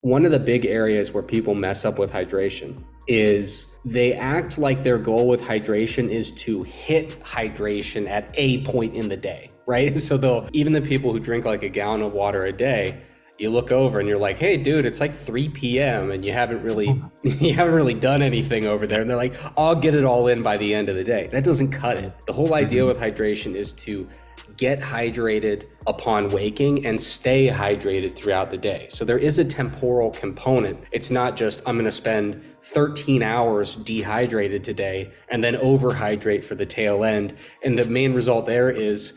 One of the big areas where people mess up with hydration is they act like their goal with hydration is to hit hydration at a point in the day, right? So they'll, even the people who drink like a gallon of water a day, you look over and you're like, hey dude, it's like 3 p.m. and you haven't really you haven't really done anything over there. Yeah. And they're like, I'll get it all in by the end of the day. That doesn't cut it. The whole idea Mhm. with hydration is to get hydrated upon waking and stay hydrated throughout the day. So there is a temporal component. It's not just, I'm going to spend 13 hours dehydrated today and then overhydrate for the tail end. And the main result there is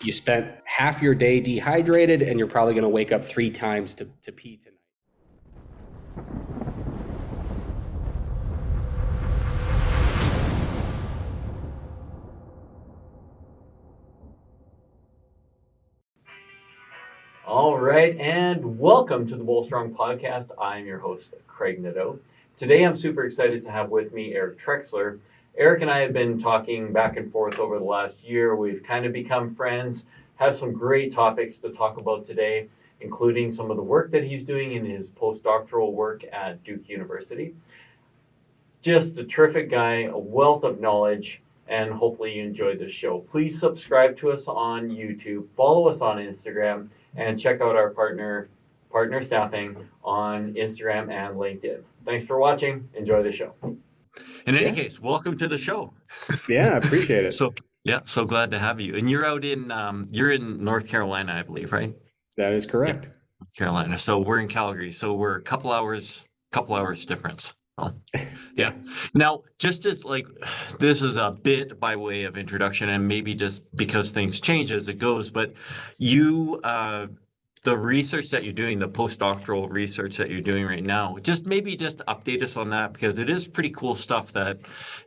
you spent half your day dehydrated and you're probably going to wake up 3 times to pee tonight. All right, and welcome to the Bull Strong Podcast. I'm your host, Craig Nadeau. Today, I'm super excited to have with me Eric Trexler. Eric and I have been talking back and forth over the last year. We've kind of become friends, have some great topics to talk about today, including some of the work that he's doing in his postdoctoral work at Duke University. Just a terrific guy, a wealth of knowledge, and hopefully you enjoyed this show. Please subscribe to us on YouTube, follow us on Instagram, and check out our partner staffing on Instagram and LinkedIn. Thanks for watching. Enjoy the show. In any case, welcome to the show. Yeah, I appreciate it. So glad to have you. And you're out in you're in North Carolina, I believe, right? That is correct. Yep. North Carolina. So we're in Calgary. So we're a couple hours difference. Oh, yeah. Now, just as this is a bit by way of introduction, and maybe just because things change as it goes, but you, the research that you're doing, the postdoctoral research that you're doing right now, just update us on that, because it is pretty cool stuff that,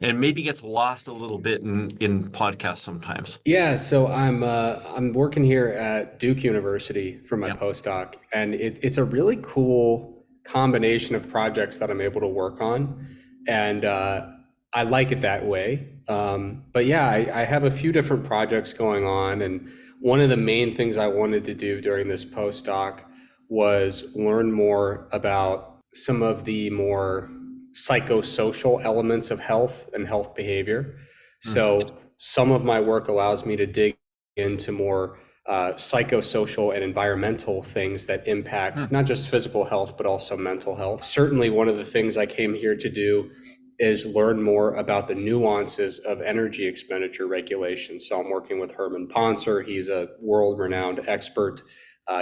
and maybe gets lost a little bit in podcasts sometimes. Yeah, so I'm working here at Duke University for my Yeah. postdoc, and it's a really cool combination of projects that I'm able to work on, and I like it that way. But yeah, I have a few different projects going on, and one of the main things I wanted to do during this postdoc was learn more about some of the more psychosocial elements of health and health behavior. So some of my work allows me to dig into more psychosocial and environmental things that impact not just physical health, but also mental health. Certainly, one of the things I came here to do is learn more about the nuances of energy expenditure regulation. So I'm working with Herman Poncer. He's a world-renowned expert.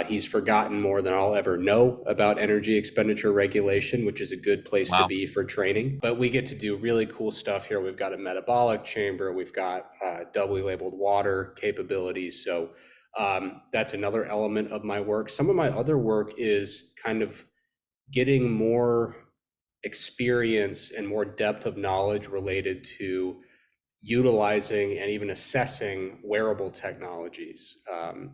He's forgotten more than I'll ever know about energy expenditure regulation, which is a good place to be for training. But we get to do really cool stuff here. We've got a metabolic chamber. We've got doubly labeled water capabilities. So that's another element of my work. Some of my other work is kind of getting more experience and more depth of knowledge related to utilizing and even assessing wearable technologies,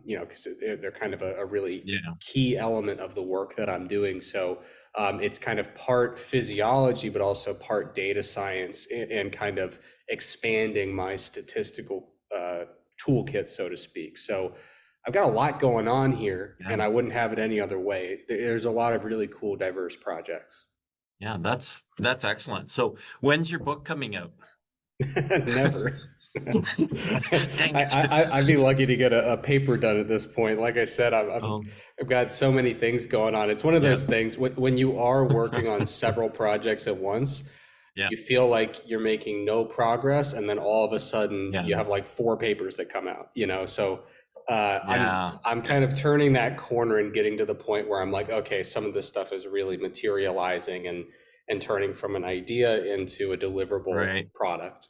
because they're kind of a really key element of the work that I'm doing. So it's kind of part physiology, but also part data science, and kind of expanding my statistical toolkit, so to speak. So I've got a lot going on here, and I wouldn't have it any other way. There's a lot of really cool, diverse projects. Yeah, that's excellent. So when's your book coming out? Never. Dang it. I'd be lucky to get a paper done at this point. Like I said, I've got so many things going on. It's one of those things when you are working on several projects at once, you feel like you're making no progress, and then all of a sudden you have like 4 papers that come out, So I'm kind of turning that corner and getting to the point where I'm like, okay, some of this stuff is really materializing and turning from an idea into a deliverable product.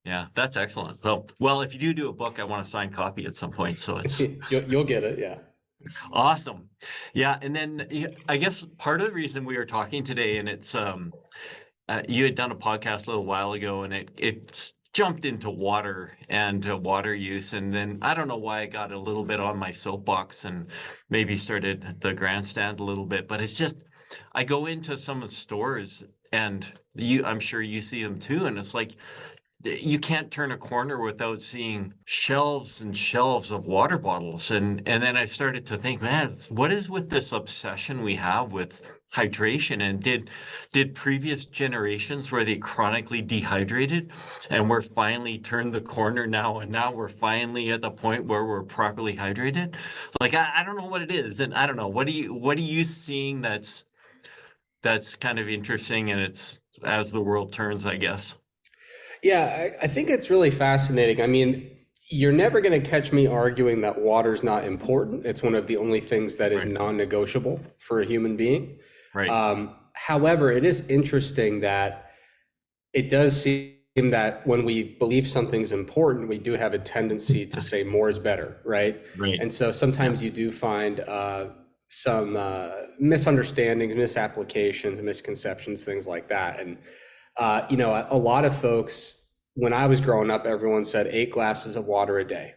Yeah, that's excellent. So, well, if you do a book, I want a signed copy at some point. So it's you'll get it. Yeah. Awesome. Yeah. And then I guess part of the reason we were talking today, and it's, you had done a podcast a little while ago, and it's jumped into water and water use. And then I don't know why I got a little bit on my soapbox and maybe started the grandstand a little bit, but it's just, I go into some of the stores, and I'm sure you see them too. And it's like, you can't turn a corner without seeing shelves and shelves of water bottles. And then I started to think, man, what is with this obsession we have with hydration? And did previous generations, were they chronically dehydrated, and we're finally turned the corner now, and now we're finally at the point where we're properly hydrated? Like I don't know what it is, and I don't know, what are you seeing that's kind of interesting, and it's as the world turns, I guess. Yeah, I think it's really fascinating. I mean, you're never going to catch me arguing that water's not important. It's one of the only things that is Right. non-negotiable for a human being. Right. However, it is interesting that it does seem that when we believe something's important, we do have a tendency to say more is better, right? Right. And so Yeah. sometimes you do find some misunderstandings, misapplications, misconceptions, things like that. And a lot of folks, when I was growing up, everyone said 8 glasses of water a day.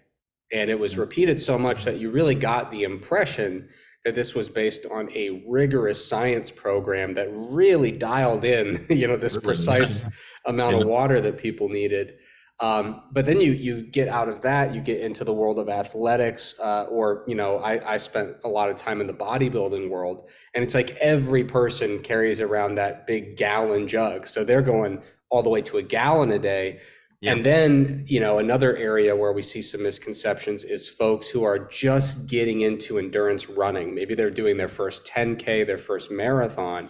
And it was repeated so much that you really got the impression that this was based on a rigorous science program that really dialed in, this Really? precise amount Yeah. of water that people needed. But then you get out of that, you get into the world of athletics, I spent a lot of time in the bodybuilding world, and it's like every person carries around that big gallon jug. So they're going all the way to a gallon a day. Yeah. And then, another area where we see some misconceptions is folks who are just getting into endurance running. Maybe they're doing their first 10K, their first marathon.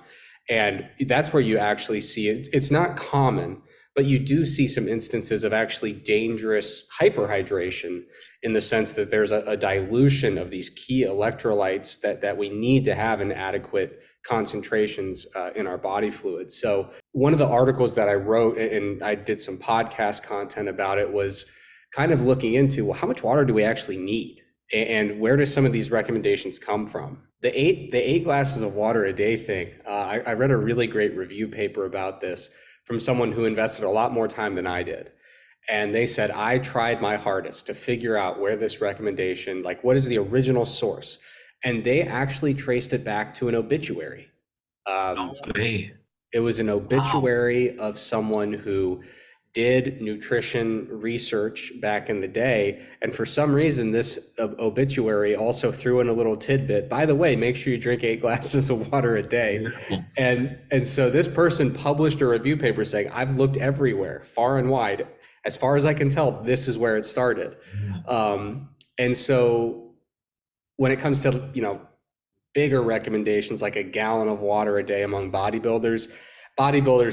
And that's where you actually see it. It's not common, but you do see some instances of actually dangerous hyperhydration in the sense that there's a dilution of these key electrolytes that we need to have in adequate concentrations in our body fluids. So one of the articles that I wrote, and I did some podcast content about it, was kind of looking into, well, how much water do we actually need? And where do some of these recommendations come from? The eight glasses of water a day thing, I read a really great review paper about this from someone who invested a lot more time than I did. And they said, I tried my hardest to figure out where this recommendation, like what is the original source? And they actually traced it back to an obituary. No way. It was an Wow. obituary of someone who did nutrition research back in the day. And for some reason, this obituary also threw in a little tidbit. By the way, make sure you drink 8 glasses of water a day. Beautiful. And so this person published a review paper saying, I've looked everywhere, far and wide. As far as I can tell, this is where it started. And so when it comes to, bigger recommendations like a gallon of water a day among bodybuilders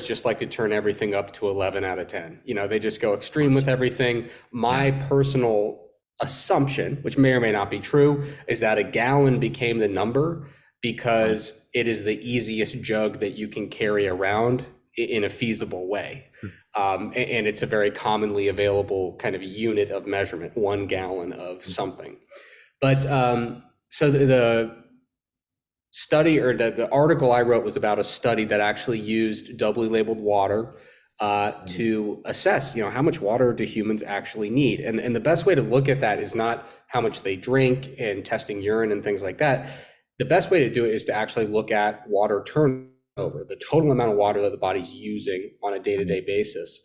just like to turn everything up to 11 out of 10. They just go extreme with everything. My personal assumption, which may or may not be true, is that a gallon became the number because it is the easiest jug that you can carry around in a feasible way. And it's a very commonly available kind of unit of measurement, 1 gallon of something. But so the study, or the article I wrote, was about a study that actually used doubly labeled water to assess, how much water do humans actually need? And the best way to look at that is not how much they drink and testing urine and things like that. The best way to do it is to actually look at water turnover, the total amount of water that the body's using on a day-to-day basis.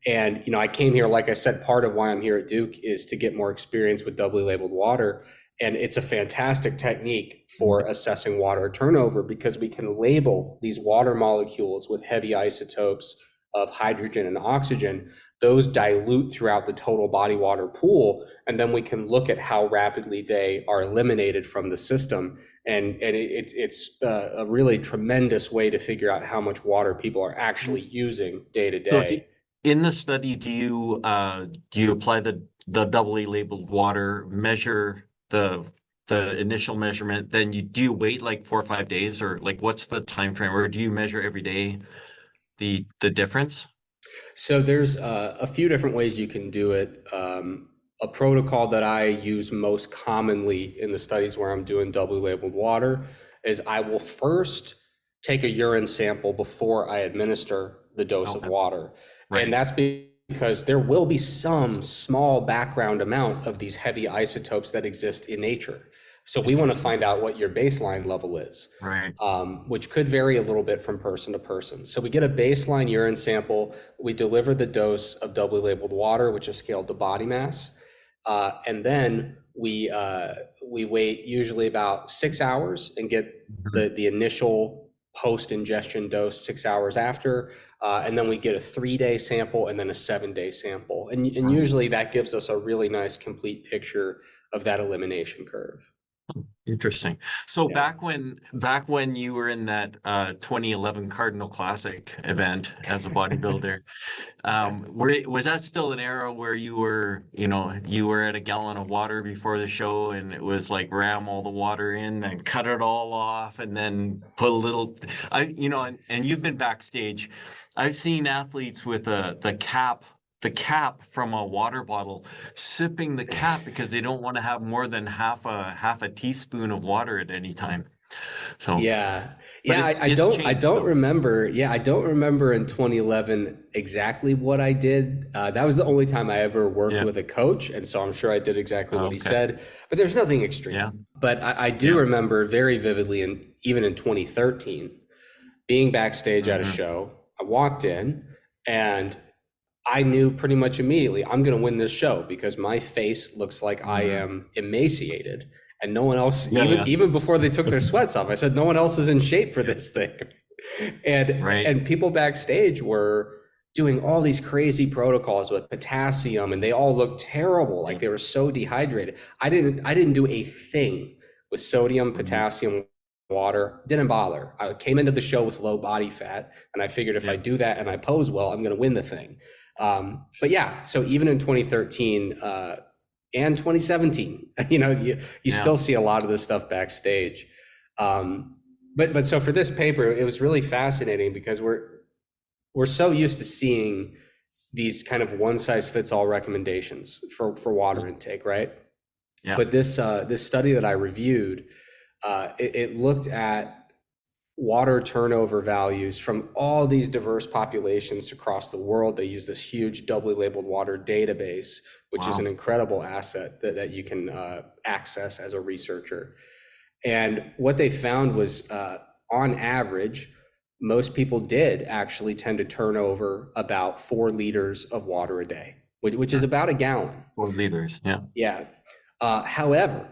And, I came here, like I said, part of why I'm here at Duke is to get more experience with doubly labeled water. And it's a fantastic technique for assessing water turnover because we can label these water molecules with heavy isotopes of hydrogen and oxygen. Those dilute throughout the total body water pool, and then we can look at how rapidly they are eliminated from the system. And it's a really tremendous way to figure out how much water people are actually using day to So day. in the study, do you apply the doubly labeled water, measure the initial measurement, then do you wait like 4 or 5 days, or like what's the time frame, or do you measure every day the difference? So there's a few different ways you can do it. A protocol that I use most commonly in the studies where I'm doing doubly labeled water is I will first take a urine sample before I administer the dose of Okay. water. Right. And that's because there will be some small background amount of these heavy isotopes that exist in nature. So we want to Interesting. find out what your baseline level is, Right. which could vary a little bit from person to person. So we get a baseline urine sample. We deliver the dose of doubly labeled water, which is scaled to body mass. And then we wait usually about 6 hours and get Mhm. the initial post ingestion dose 6 hours after, and then we get a 3-day sample and then a 7-day sample, and Wow. usually that gives us a really nice complete picture of that elimination curve. Interesting. So Yeah. back when you were in that 2011 Cardinal Classic event as a bodybuilder, was that still an era where you were at a gallon of water before the show and it was like ram all the water in, then cut it all off, and then put a little, and you've been backstage. I've seen athletes with the cap from a water bottle, sipping the cap because they don't want to have more than half a teaspoon of water at any time. So, Yeah. but Yeah, I it's don't I changed don't though. remember. Yeah, I don't remember in 2011 exactly what I did. That was the only time I ever worked Yeah. with a coach, and so I'm sure I did exactly what he Okay. said, but there's nothing Yeah. extreme. But I do Yeah. remember very vividly, and even in 2013, being backstage at a Hmm. show. I walked in and I knew pretty much immediately I'm going to win this show because my face looks like I Hmm. am emaciated, and no one else, Yeah. even Yeah. even before they took their sweats off, I said no one else is in shape for Yeah. this thing. and Right. and people backstage were doing all these crazy protocols with potassium, and they all looked terrible, like Yeah. they were so dehydrated. I didn't do a thing with sodium, Mhm. potassium, water. Didn't bother. I came into the show with low body fat, and I figured if I Yeah. do that and I pose well, I'm going to win the thing. But yeah, so even in 2013 and 2017, you Yeah. still see a lot of this stuff backstage. Um, but so for this paper, it was really fascinating because we're so used to seeing these kind of one size fits all recommendations for water intake, right? Yeah. But this study that I reviewed, it looked at water turnover values from all these diverse populations across the world. They use this huge doubly labeled water database, which is an Wow. incredible asset that you can access as a researcher. And what they found was, on average, most people did actually tend to turn over about 4 liters of water a day, which is about a gallon. 4 liters. Yeah. Yeah. However,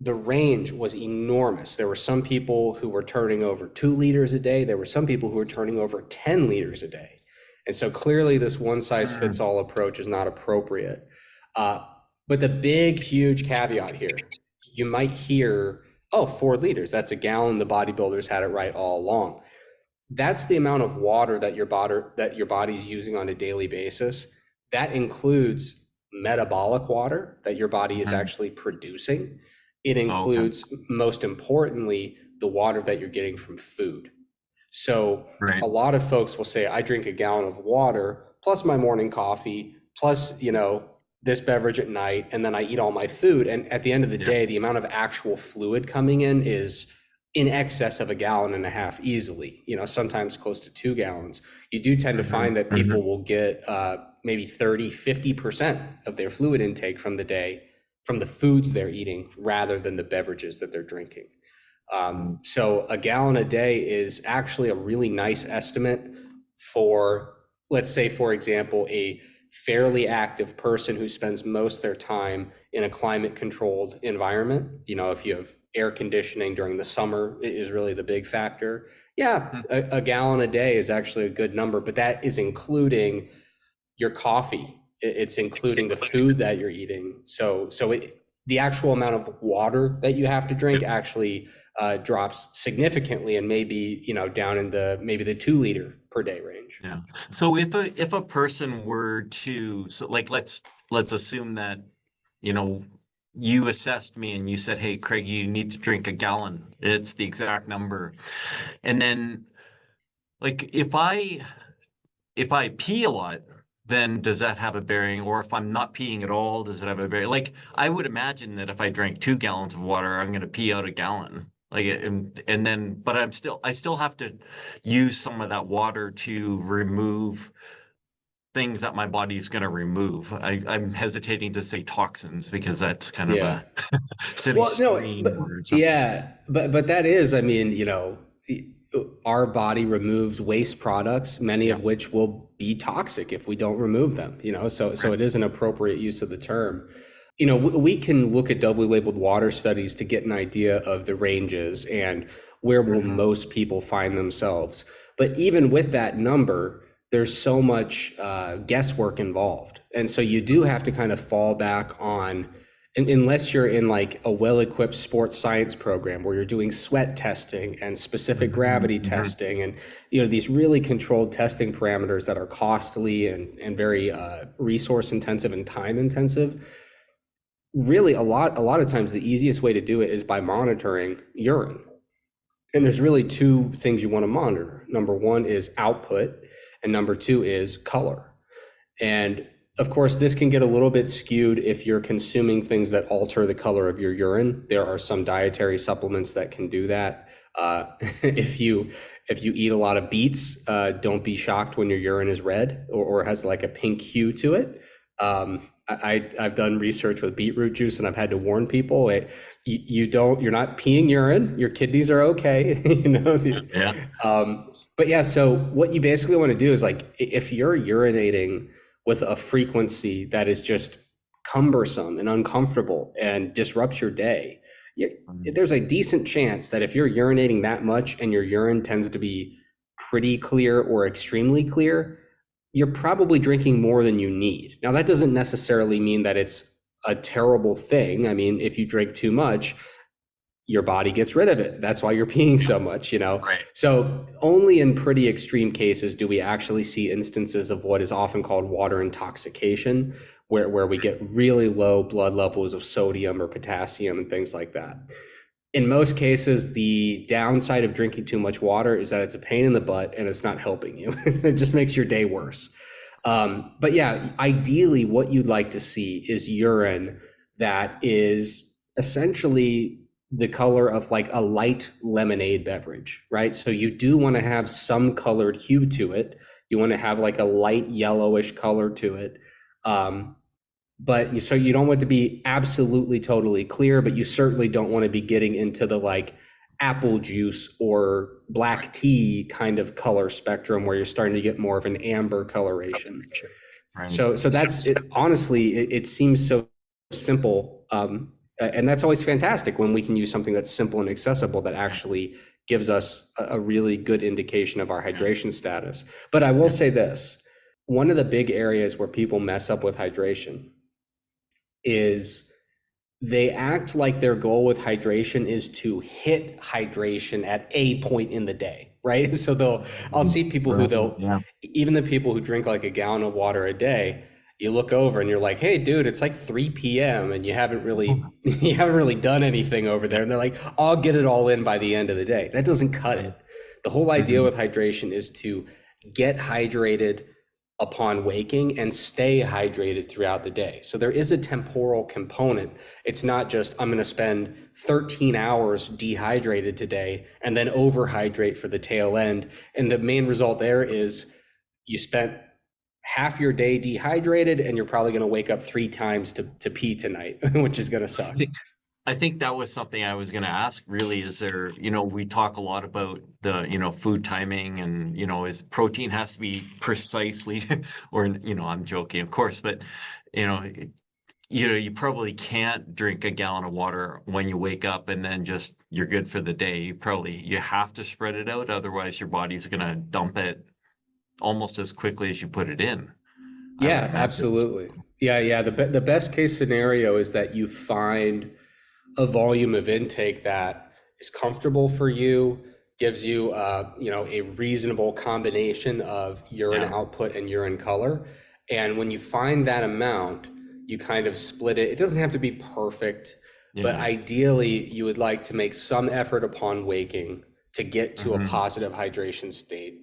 the range was enormous. There were some people who were turning over 2 liters a day. There were some people who were turning over 10 liters a day. And so clearly, this one size fits Mm. all approach is not appropriate. Uh, but the big, huge caveat here, you might hear, oh, 4 liters, that's a gallon. The bodybuilders had it right all along. That's the amount of water that your body's using on a daily basis. That includes metabolic water that your body is Mhm. actually producing. It Oh, okay. includes, most importantly, the water that you're getting from food. So Right. a lot of folks will say, I drink a gallon of water plus my morning coffee, plus, this beverage at night, and then I eat all my food. And at the end of the Yeah. day, the amount of actual fluid coming in is in excess of a gallon and a half easily, sometimes close to 2 gallons. You do tend to Hmm. find that Hmm. people will get maybe 30, 50% of their fluid intake from the day from the foods they're eating rather than the beverages that they're drinking. So a gallon a day is actually a really nice estimate for, let's say, for example, a fairly active person who spends most of their time in a climate controlled environment. If you have air conditioning during the summer, it is really the big factor. Yeah, a gallon a day is actually a good number, but that is including your coffee. It's including the food that you're eating. The actual amount of water that you have to drink actually drops significantly, and maybe down in maybe the 2 liter per day range. Yeah. So if a person were to, so like let's assume that, you know, you assessed me and you said, "Hey, Craig, you need to drink a gallon." It's the exact number. And then like if I pee a lot, then does that have a bearing? Or if I'm not peeing at all, does it have a bearing? Like I would imagine that if I drank 2 gallons of water, I'm going to pee out a gallon. Like and then, but I still have to use some of that water to remove things that my body is going to remove. I'm hesitating to say toxins because that's kind of Yeah. a silly Well, no, strain but word sometimes. yeah, but that is, I mean, our body removes waste products, many Yeah, of which will be toxic if we don't remove them, so right. it is an appropriate use of the term. We can look at doubly labeled water studies to get an idea of the ranges and where will Hmm. most people find themselves. But even with that number, there's so much guesswork involved. And so you do have to kind of fall back on, unless you're in like a well-equipped sports science program where you're doing sweat testing and specific Hmm. gravity Hmm. testing and these really controlled testing parameters that are costly and very resource intensive and time intensive. Really, a lot of times the easiest way to do it is by monitoring urine. And there's really two things you want to monitor. Number one is output, and number two is color. And of course, this can get a little bit skewed if you're consuming things that alter the color of your urine. There are some dietary supplements that can do that. If you eat a lot of beets, don't be shocked when your urine is red or has like a pink hue to it. I've done research with beetroot juice, and I've had to warn people: you're not peeing urine. Your kidneys are okay. Yeah. But yeah, so what you basically want to do is like if you're urinating with a frequency that is just cumbersome and uncomfortable and disrupts your day, there's a decent chance that if you're urinating that much and your urine tends to be pretty clear or extremely clear, you're probably drinking more than you need. Now, that doesn't necessarily mean that it's a terrible thing. I mean, if you drink too much, your body gets rid of it. That's why you're peeing so much. Right. So only in pretty extreme cases do we actually see instances of what is often called water intoxication, where we get really low blood levels of sodium or potassium and things like that. In most cases, the downside of drinking too much water is that it's a pain in the butt and it's not helping you. It just makes your day worse. But yeah, ideally, what you'd like to see is urine that is essentially the color of like a light lemonade beverage, right? So you do want to have some colored hue to it. You want to have like a light yellowish color to it. Um, so you don't want it to be absolutely totally clear, but you certainly don't want to be getting into the like apple juice or black tea kind of color spectrum where you're starting to get more of an amber coloration. Right. So that's it. Honestly, it seems so simple, and that's always fantastic when we can use something that's simple and accessible that Yeah. actually gives us a really good indication of our Yeah. hydration status. But I will Yeah. say this: one of the big areas where people mess up with hydration is they act like their goal with hydration is to hit hydration at a point in the day, right? So I'll Mhm. see people who Right. Yeah. even the people who drink like a gallon of water a day, you look over and you're like, hey, dude, it's like 3 p.m. and you haven't really, you haven't really done anything over Yeah. there. And they're like, I'll get it all in by the end of the day. That doesn't cut Right. it. The whole idea Mhm. with hydration is to get hydrated upon waking and stay hydrated throughout the day. So there is a temporal component. It's not just I'm going to spend 13 hours dehydrated today and then overhydrate for the tail end. And the main result there is you spent half your day dehydrated and you're probably going to wake up 3 times to pee tonight, which is going to I suck. think I think that was something I was going to ask. Really, is there, we talk a lot about the, food timing and, is protein has to be precisely, or, I'm joking, of course, but, you know, it- you probably can't drink a gallon of water when you wake up and then just you're good for the day. You have to spread it out. Otherwise, your body's going to dump it almost as quickly as you put it in, I would Yeah, imagine. absolutely. Yeah. The best case scenario is that you find a volume of intake that is comfortable for you, gives you a reasonable combination of urine Yeah. output and urine color. And when you find that amount, you kind of split it. It doesn't have to be perfect, but Yeah. ideally you would like to make some effort upon waking to get to a Hmm. positive hydration state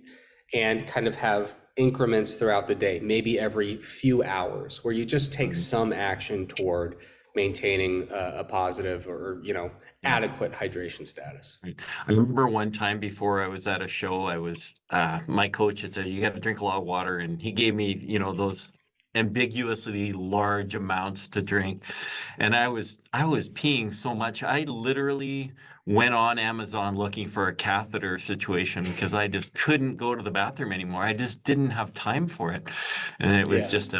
and kind of have increments throughout the day, maybe every few hours, where you just take Right. some action toward maintaining a positive or Yeah. adequate hydration status. Right. I remember one time before I was at a show, I was my coach had said you got to drink a lot of water, and he gave me, those ambiguously large amounts to drink, and I was peeing so much. I literally went on Amazon looking for a catheter situation because I just couldn't go to the bathroom anymore. I just didn't have time for it, and it was Yeah. just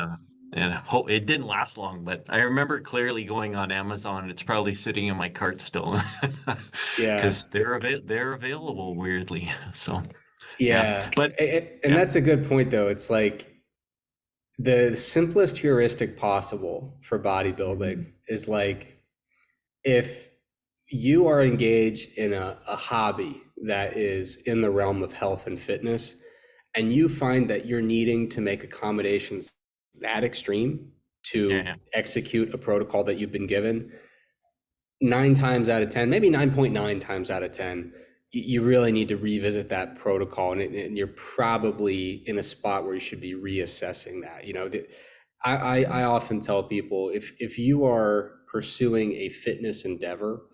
it didn't last long, but I remember clearly going on Amazon. It's probably sitting in my cart still Yeah. because they're available weirdly. So yeah, Yeah. but And yeah, that's a good point, though. It's like the simplest heuristic possible for bodybuilding Mhm. is like if you are engaged in a hobby that is in the realm of health and fitness, and you find that you're needing to make accommodations that extreme yeah, to yeah, execute a protocol that you've been given, 9 times out of 10, maybe 9.9 times out of 10, you really need to revisit that protocol. And you're probably in a spot where you should be reassessing that. I mhm, often tell people if you are pursuing a fitness endeavor,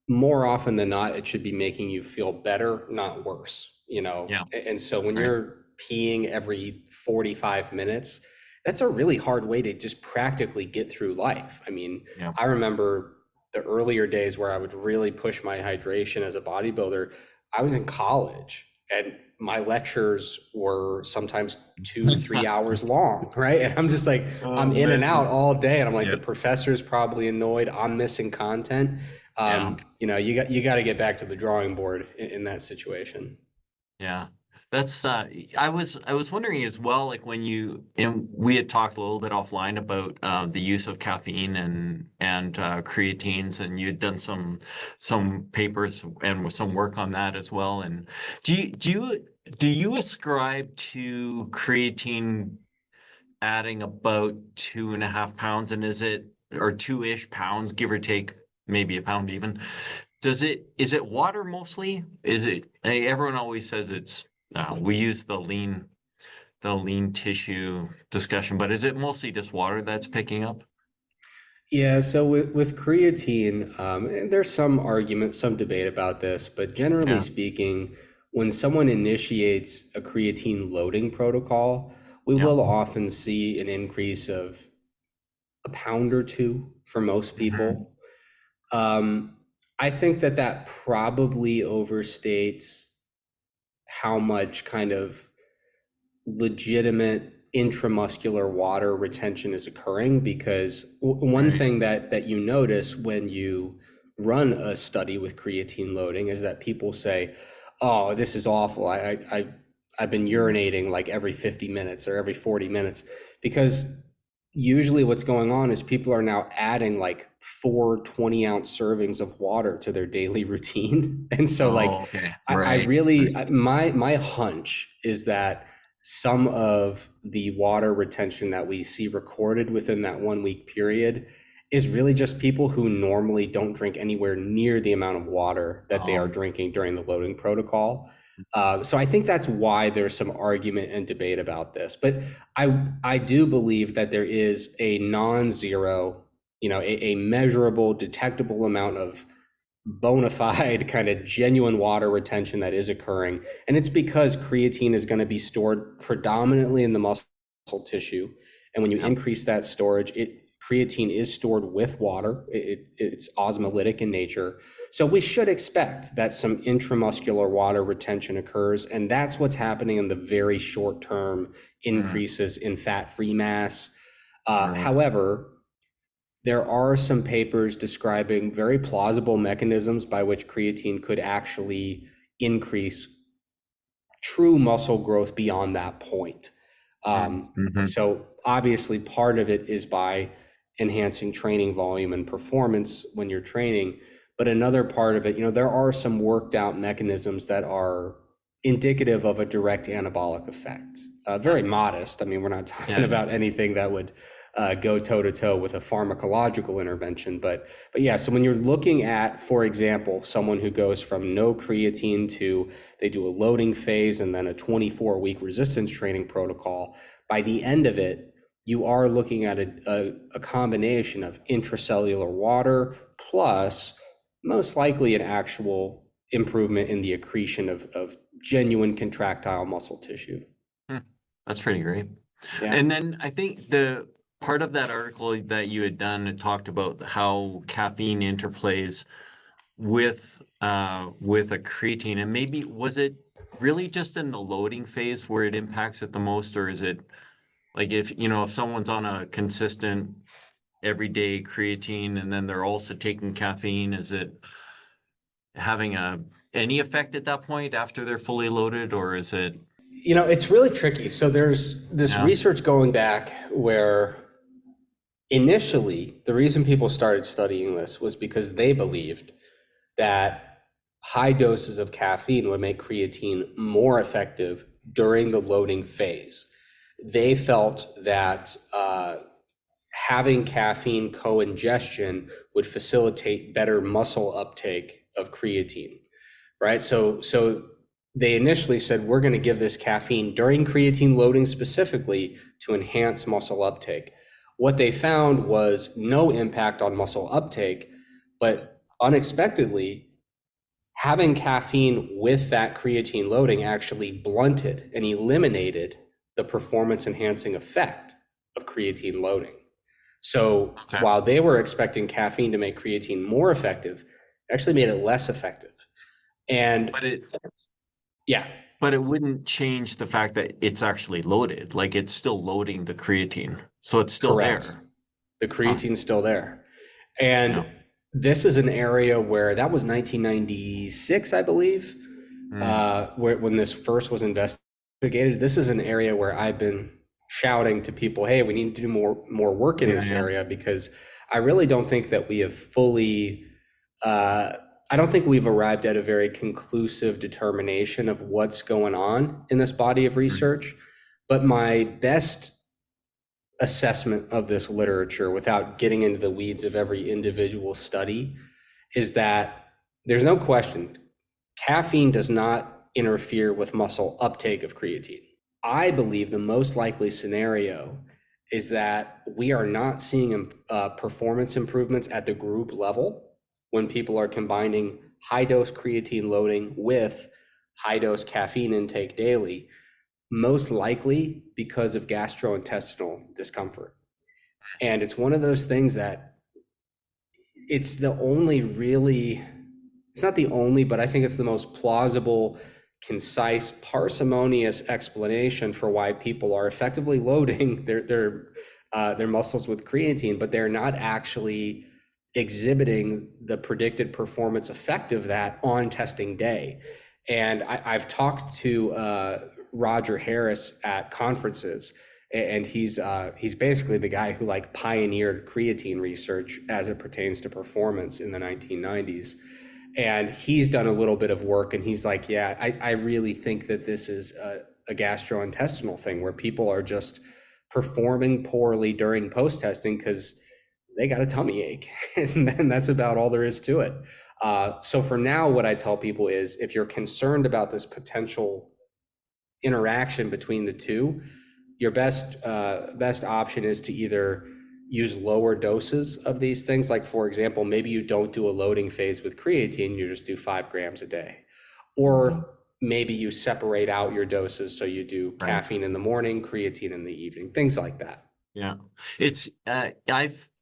more often than not, it should be making you feel better, not worse. yeah, And so when right, you're peeing every 45 minutes, that's a really hard way to just practically get through life. I mean, yeah. I remember the earlier days where I would really push my hydration as a bodybuilder. I was in college and my lectures were sometimes 2, 3 hours long, right? And I'm just like, I'm Oh in and out man, all day. And I'm like, yeah, the professor's probably annoyed. I'm missing content. yeah. You got to get back to the drawing board in that situation. Yeah. That's I was wondering as well, like when and we had talked a little bit offline about the use of caffeine and creatines, and you'd done some papers and some work on that as well. And do you ascribe to creatine adding about 2.5 pounds, and is it or 2-ish pounds, give or take, maybe a pound even? Is it water mostly? Everyone always says we use the lean tissue discussion, but is it mostly just water that's picking up? Yeah, so with creatine, and there's some argument, some debate about this, but generally Yeah, speaking, when someone initiates a creatine loading protocol, we yeah. will often see an increase of a pound or two for most Hmm. people. Um, I think that probably overstates how much kind of legitimate intramuscular water retention is occurring because one Right. thing that you notice when you run a study with creatine loading is that people say, "Oh, this is awful. I've been urinating like every 50 minutes or every 40 minutes," because usually what's going on is people are now adding like 4 20-ounce servings of water to their daily routine. And so like Oh, okay. I Right. really Right. my hunch is that some of the water retention that we see recorded within that 1 week period is really just people who normally don't drink anywhere near the amount of water that they are Oh, drinking during the loading protocol. So I think that's why there's some argument and debate about this. But I do believe that there is a non-zero, a measurable, detectable amount of bona fide kind of genuine water retention that is occurring. And it's because creatine is going to be stored predominantly in the muscle tissue. And when you yeah. increase that storage, creatine is stored with water. It's osmolytic in nature. So we should expect that some intramuscular water retention occurs. And that's what's happening in the very short term Mm, increases in fat-free mass. right. However, there are some papers describing very plausible mechanisms by which creatine could actually increase true muscle growth beyond that point. Mm-hmm. So obviously, part of it is by enhancing training volume and performance when you're training. But another part of it, there are some worked out mechanisms that are indicative of a direct anabolic effect. Yeah. Very modest. I mean, we're not Yeah. talking Yeah. about anything that would go toe to toe with a pharmacological intervention. But yeah, so when you're looking at, for example, someone who goes from no creatine to they do a loading phase and then a 24-week resistance training protocol, by the end of it, you are looking at a combination of intracellular water plus most likely an actual improvement in the accretion of genuine contractile muscle tissue. That's pretty great. Yeah. And then I think the part of that article that you had done, it talked about how caffeine interplays with a creatine, and maybe was it really just in the loading phase where it impacts it the most, or is it like if someone's on a consistent everyday creatine and then they're also taking caffeine, is it having any effect at that point after they're fully loaded, or is it? It's really tricky. So there's this Yeah. research going back where initially the reason people started studying this was because they believed that high doses of caffeine would make creatine more effective during the loading phase. They felt that having caffeine co-ingestion would facilitate better muscle uptake of creatine, right? So they initially said, we're going to give this caffeine during creatine loading specifically to enhance muscle uptake. What they found was no impact on muscle uptake, but unexpectedly, having caffeine with that creatine loading actually blunted and eliminated the performance enhancing effect of creatine loading. So Okay. while they were expecting caffeine to make creatine more effective, it actually made it less effective. And yeah, But it wouldn't change the fact that it's actually loaded. Like it's still loading the creatine. So it's still correct. there. The creatine's still there. Yeah. And this is an area where that was 1996, I believe, when this first was investigated. This is an area where I've been shouting to people, hey, we need to do more work in this area, because I really don't think that we have fully, I don't think we've arrived at a very conclusive determination of what's going on in this body of research. But my best assessment of this literature, without getting into the weeds of every individual study, is that there's no question caffeine does not interfere with muscle uptake of creatine. I believe the most likely scenario is that we are not seeing performance improvements at the group level when people are combining high dose creatine loading with high dose caffeine intake daily, most likely because of gastrointestinal discomfort. And it's one of those things that it's the only really, it's not the only, but I think it's the most plausible, concise, parsimonious explanation for why people are effectively loading their muscles with creatine, but they're not actually exhibiting the predicted performance effect of that on testing day. And I've talked to Roger Harris at conferences, and he's basically the guy who like pioneered creatine research as it pertains to performance in the 1990s. And he's done a little bit of work, and he's like, yeah, I really think that this is a gastrointestinal thing where people are just performing poorly during post-testing because they got a tummy ache. And then that's about all there is to it. So for now, what I tell people is, if you're concerned about this potential interaction between the two, your best option is to either use lower doses of these things. Like, for example, maybe you don't do a loading phase with creatine, you just do 5 grams a day. Or maybe you separate out your doses, so you do caffeine in the morning, creatine in the evening, things like that. Yeah. It's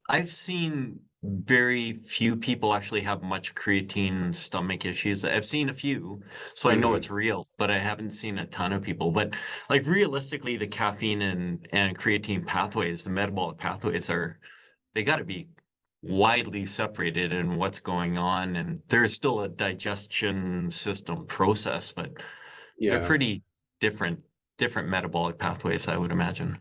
I've seen very few people actually have much creatine stomach issues. I've seen a few, so I know it's real, but I haven't seen a ton of people. But like realistically, the caffeine and creatine pathways, the metabolic pathways they got to be widely separated in what's going on. And there's still a digestion system process, but they're pretty different metabolic pathways, I would imagine.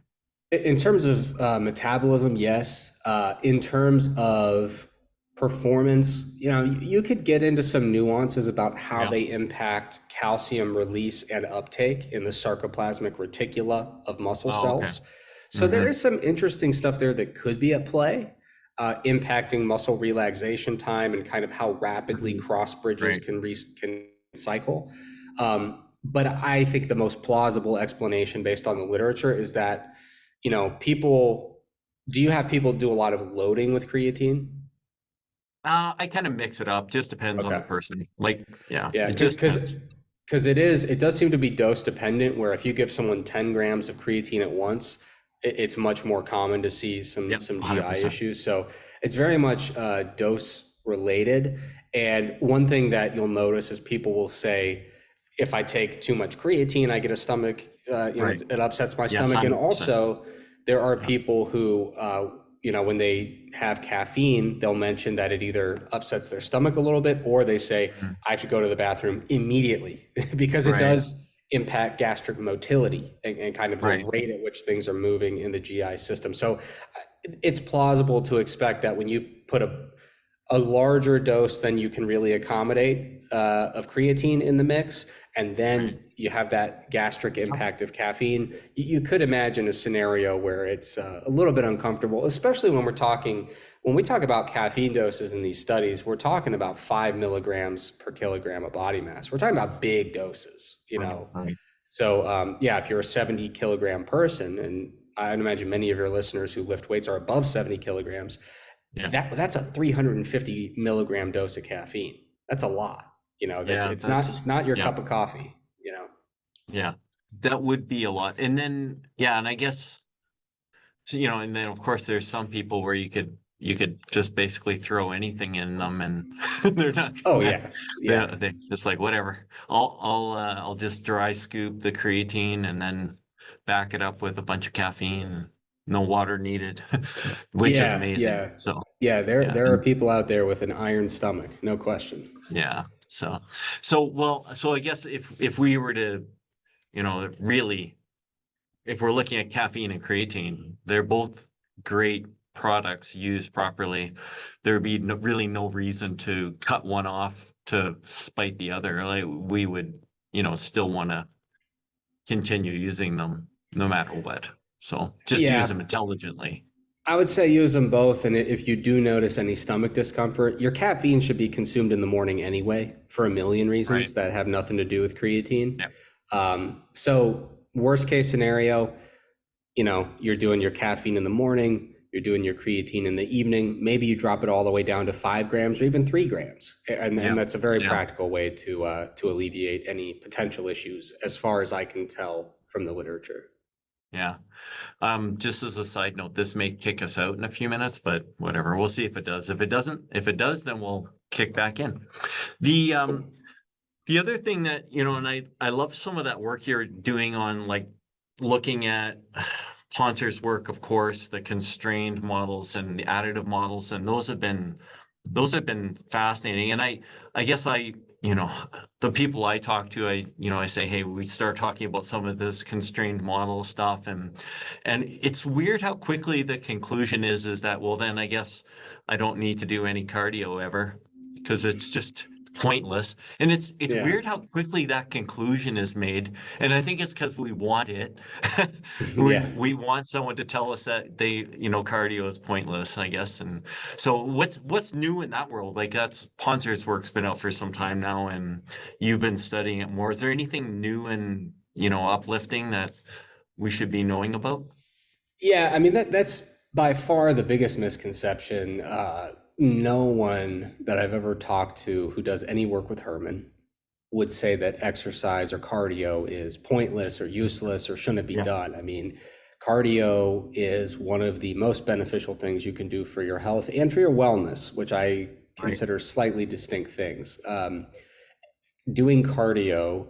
In terms of metabolism, yes. In terms of performance, you could get into some nuances about how they impact calcium release and uptake in the sarcoplasmic reticula of muscle cells. Okay. So there is some interesting stuff there that could be at play, impacting muscle relaxation time and kind of how rapidly cross bridges can cycle. But I think the most plausible explanation based on the literature is that do you have people do a lot of loading with creatine? I kind of mix it up. Just depends on the Okay. person. Like, yeah, Yeah, it just depends. because it does seem to be dose dependent, where if you give someone 10 grams of creatine at once, it's much more common to see Yep, some GI 100%. issues. So it's very much dose related. And one thing that you'll notice is people will say, if I take too much creatine, I get a stomach, Right. it upsets my Yeah, stomach. And 100%. also, there are Yeah. people who, when they have caffeine, they'll mention that it either upsets their stomach a little bit, or they say, Mhm. I should go to the bathroom immediately because it Right. does impact gastric motility and kind of the Right. rate at which things are moving in the GI system. So it's plausible to expect that when you put a larger dose than you can really accommodate of creatine in the mix, and Right. then you have that gastric Yep. impact of caffeine, you could imagine a scenario where it's a little bit uncomfortable, especially when we talk about caffeine doses in these studies, we're talking about 5 milligrams per kilogram of body mass. We're talking about big doses, Right. Right. So yeah, if you're a 70 kilogram person, and I'd imagine many of your listeners who lift weights are above 70 kilograms, Yeah. that's a 350 milligram dose of caffeine. That's a lot. That's Yeah. it's not your Yeah. cup of coffee. Yeah. That would be a lot. And then, yeah, and I guess, so, and then of course there's some people where you could just basically throw anything in them and they're not Oh gonna, yeah, yeah, they're just like, whatever. I'll just dry scoop the creatine and then back it up with a bunch of caffeine, no water needed, which is yeah, amazing. yeah, So yeah. There yeah, there are people out there with an iron stomach, no question. yeah. So I guess if we were to, really, if we're looking at caffeine and creatine, they're both great products used properly. There would be really no reason to cut one off to spite the other. Like we would, still want to continue using them no matter what. So just use them Yeah, intelligently. I would say use them both. And if you do notice any stomach discomfort, your caffeine should be consumed in the morning anyway, for a million Right. reasons that have nothing to do with creatine. Yeah. So worst case scenario, you're doing your caffeine in the morning, you're doing your creatine in the evening. Maybe you drop it all the way down to 5 grams or even 3 grams, Yeah. and that's a very Yeah. practical way to alleviate any potential issues, as far as I can tell from the literature. Yeah. Just as a side note, this may kick us out in a few minutes, but whatever. We'll see if it does. If it doesn't, if it does, then we'll kick back in. The Cool. the other thing that, and I love some of that work you're doing on like looking at Ponser's work, of course, the constrained models and the additive models, and those have been fascinating. And I guess the people I talk to, I say, hey, we start talking about some of this constrained model stuff, and it's weird how quickly the conclusion is that, well, then I guess I don't need to do any cardio ever because it's just pointless. And it's Yeah. weird how quickly that conclusion is made. And I think it's because we want it. we Yeah. we want someone to tell us that cardio is pointless, I guess. And so what's new in that world? Like that's Ponser's work's been out for some time now and you've been studying it more. Is there anything new and uplifting that we should be knowing about? Yeah, I mean that's by far the biggest misconception. No one that I've ever talked to who does any work with Herman would say that exercise or cardio is pointless or useless or shouldn't be Yeah. done. I mean, cardio is one of the most beneficial things you can do for your health and for your wellness, which I Right. consider slightly distinct things. Doing cardio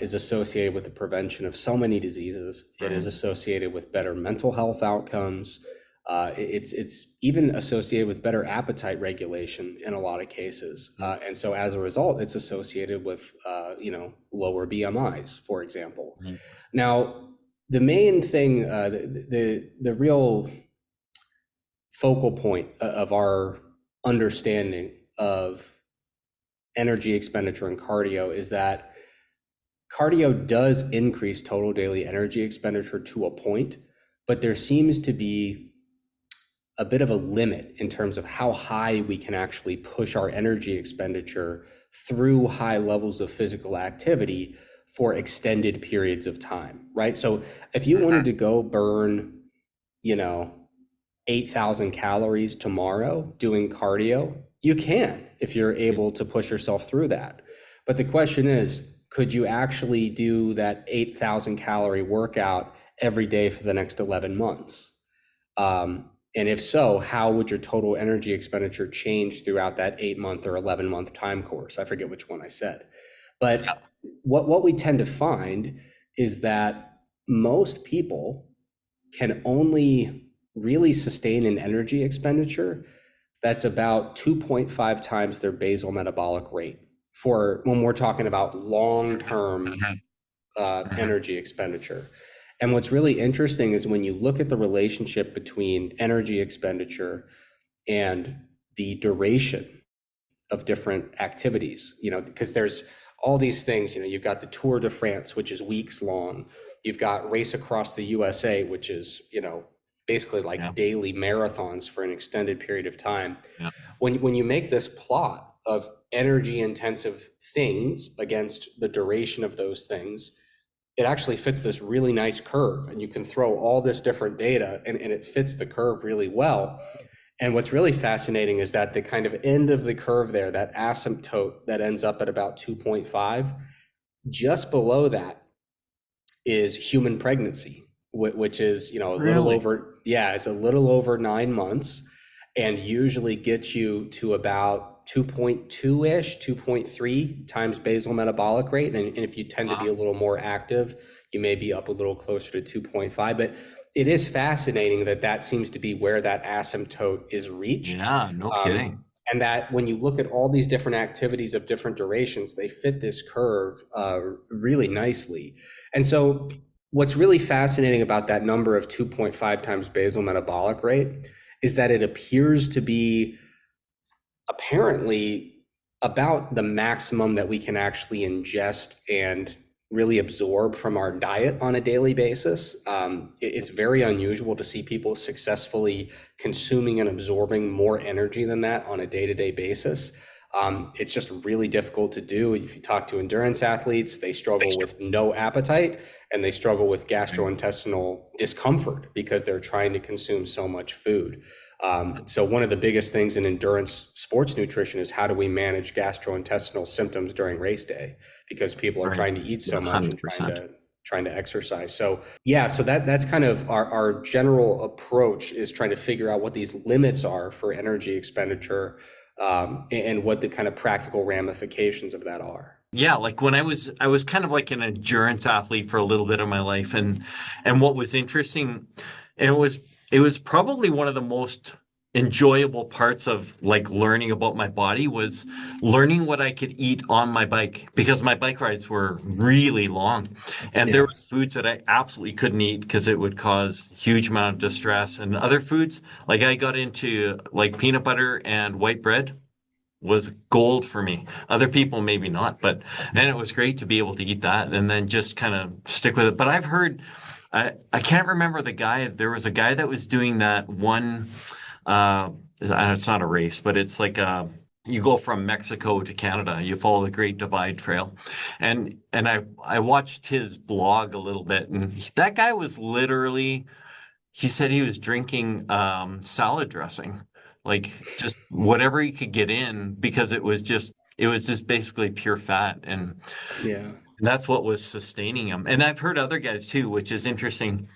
is associated with the prevention of so many diseases. It is Right. associated with better mental health outcomes. It's even associated with better appetite regulation in a lot of cases. And so as a result, it's associated with lower BMIs, for example. Mhm. Now, the main thing, the real focal point of our understanding of energy expenditure and cardio is that cardio does increase total daily energy expenditure to a point, but there seems to be a bit of a limit in terms of how high we can actually push our energy expenditure through high levels of physical activity for extended periods of time, right? So if you wanted to go burn, 8,000 calories tomorrow doing cardio, you can if you're able to push yourself through that. But the question is, could you actually do that 8,000 calorie workout every day for the next 11 months? And if so, how would your total energy expenditure change throughout that 8-month or 11-month time course? I forget which one I said. But what we tend to find is that most people can only really sustain an energy expenditure that's about 2.5 times their basal metabolic rate for when we're talking about long-term energy expenditure. And what's really interesting is when you look at the relationship between energy expenditure and the duration of different activities, because there's all these things, you've got the Tour de France, which is weeks long. You've got Race Across the USA, which is, basically like daily marathons for an extended period of time. Yeah. When you make this plot of energy intensive things against the duration of those things, it actually fits this really nice curve, and you can throw all this different data and it fits the curve really well. And what's really fascinating is that the kind of end of the curve there, that asymptote that ends up at about 2.5, just below that is human pregnancy, which is, it's a little over 9 months, and usually gets you to about 2.2-ish, 2.3 times basal metabolic rate. And if you tend to be a little more active, you may be up a little closer to 2.5. But it is fascinating that seems to be where that asymptote is reached. Yeah, no kidding. And that when you look at all these different activities of different durations, they fit this curve really nicely. And so what's really fascinating about that number of 2.5 times basal metabolic rate is that it appears to be apparently about the maximum that we can actually ingest and really absorb from our diet on a daily basis. It's very unusual to see people successfully consuming and absorbing more energy than that on a day-to-day basis. It's just really difficult to do. If you talk to endurance athletes, they struggle with no appetite and they struggle with gastrointestinal discomfort because they're trying to consume so much food. So one of the biggest things in endurance sports nutrition is how do we manage gastrointestinal symptoms during race day, because people are trying to eat so much and trying to exercise. So that's kind of our general approach, is trying to figure out what these limits are for energy expenditure, and what the kind of practical ramifications of that are. Yeah, like when I was kind of like an endurance athlete for a little bit of my life, and what was interesting, and it was probably one of the most enjoyable parts of like learning about my body, was learning what I could eat on my bike, because my bike rides were really long, and there was foods that I absolutely couldn't eat because it would cause huge amount of distress, and other foods, like I got into like peanut butter and white bread was gold for me. Other people maybe not, but and it was great to be able to eat that and then just kind of stick with it. But I've heard, I can't remember the guy. There was a guy that was doing that one. It's not a race, but it's like you go from Mexico to Canada. You follow the Great Divide Trail, and I watched his blog a little bit, and that guy was literally. He said he was drinking salad dressing, like just whatever he could get in, because it was just basically pure fat, and that's what was sustaining him. And I've heard other guys too, which is interesting,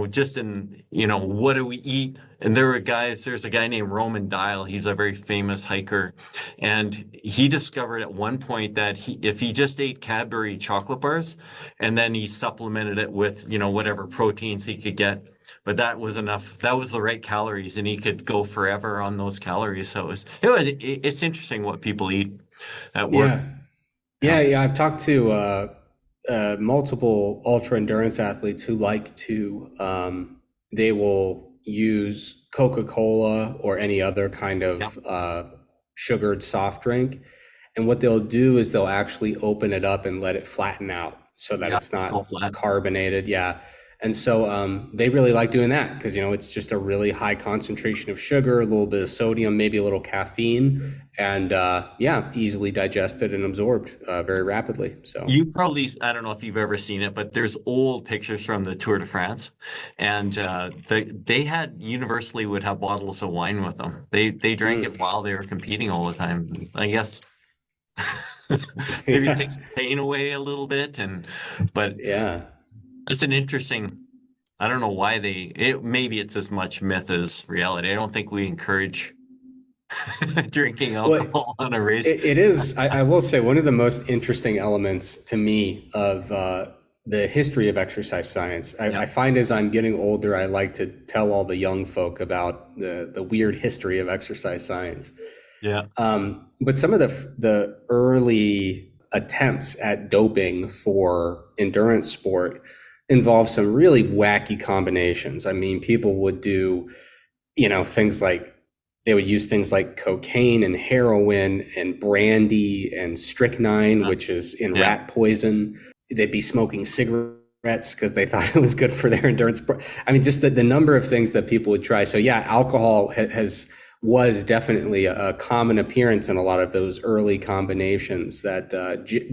just in, what do we eat? And there's a guy named Roman Dial. He's a very famous hiker. And he discovered at one point that if he just ate Cadbury chocolate bars and then he supplemented it with, whatever proteins he could get, but that was enough. That was the right calories, and he could go forever on those calories. So it's interesting what people eat that works. Yeah. I've talked to multiple ultra endurance athletes who like to, they will use Coca-Cola or any other kind of sugared soft drink. And what they'll do is they'll actually open it up and let it flatten out so that it's not carbonated. Yeah. And so they really like doing that because, it's just a really high concentration of sugar, a little bit of sodium, maybe a little caffeine, and yeah, easily digested and absorbed very rapidly. So You probably, I don't know if you've ever seen it, but there's old pictures from the Tour de France, and they had universally would have bottles of wine with them. They drank it mm, while they were competing all the time. I guess maybe it yeah, takes the pain away a little bit, but yeah. it's an interesting. I don't know why maybe it's as much myth as reality. I don't think we encourage drinking Well, alcohol on a race. it is, I will say, one of the most interesting elements to me of the history of exercise science. Yeah, I find as I'm getting older, I like to tell all the young folk about the weird history of exercise science. yeah, But some of the early attempts at doping for endurance sport involve some really wacky combinations. I mean, people would do, things like they would use things like cocaine and heroin and brandy and strychnine, yeah, which is in yeah. rat poison. They'd be smoking cigarettes because they thought it was good for their endurance. I mean, just the number of things that people would try. So yeah, alcohol was definitely a common appearance in a lot of those early combinations that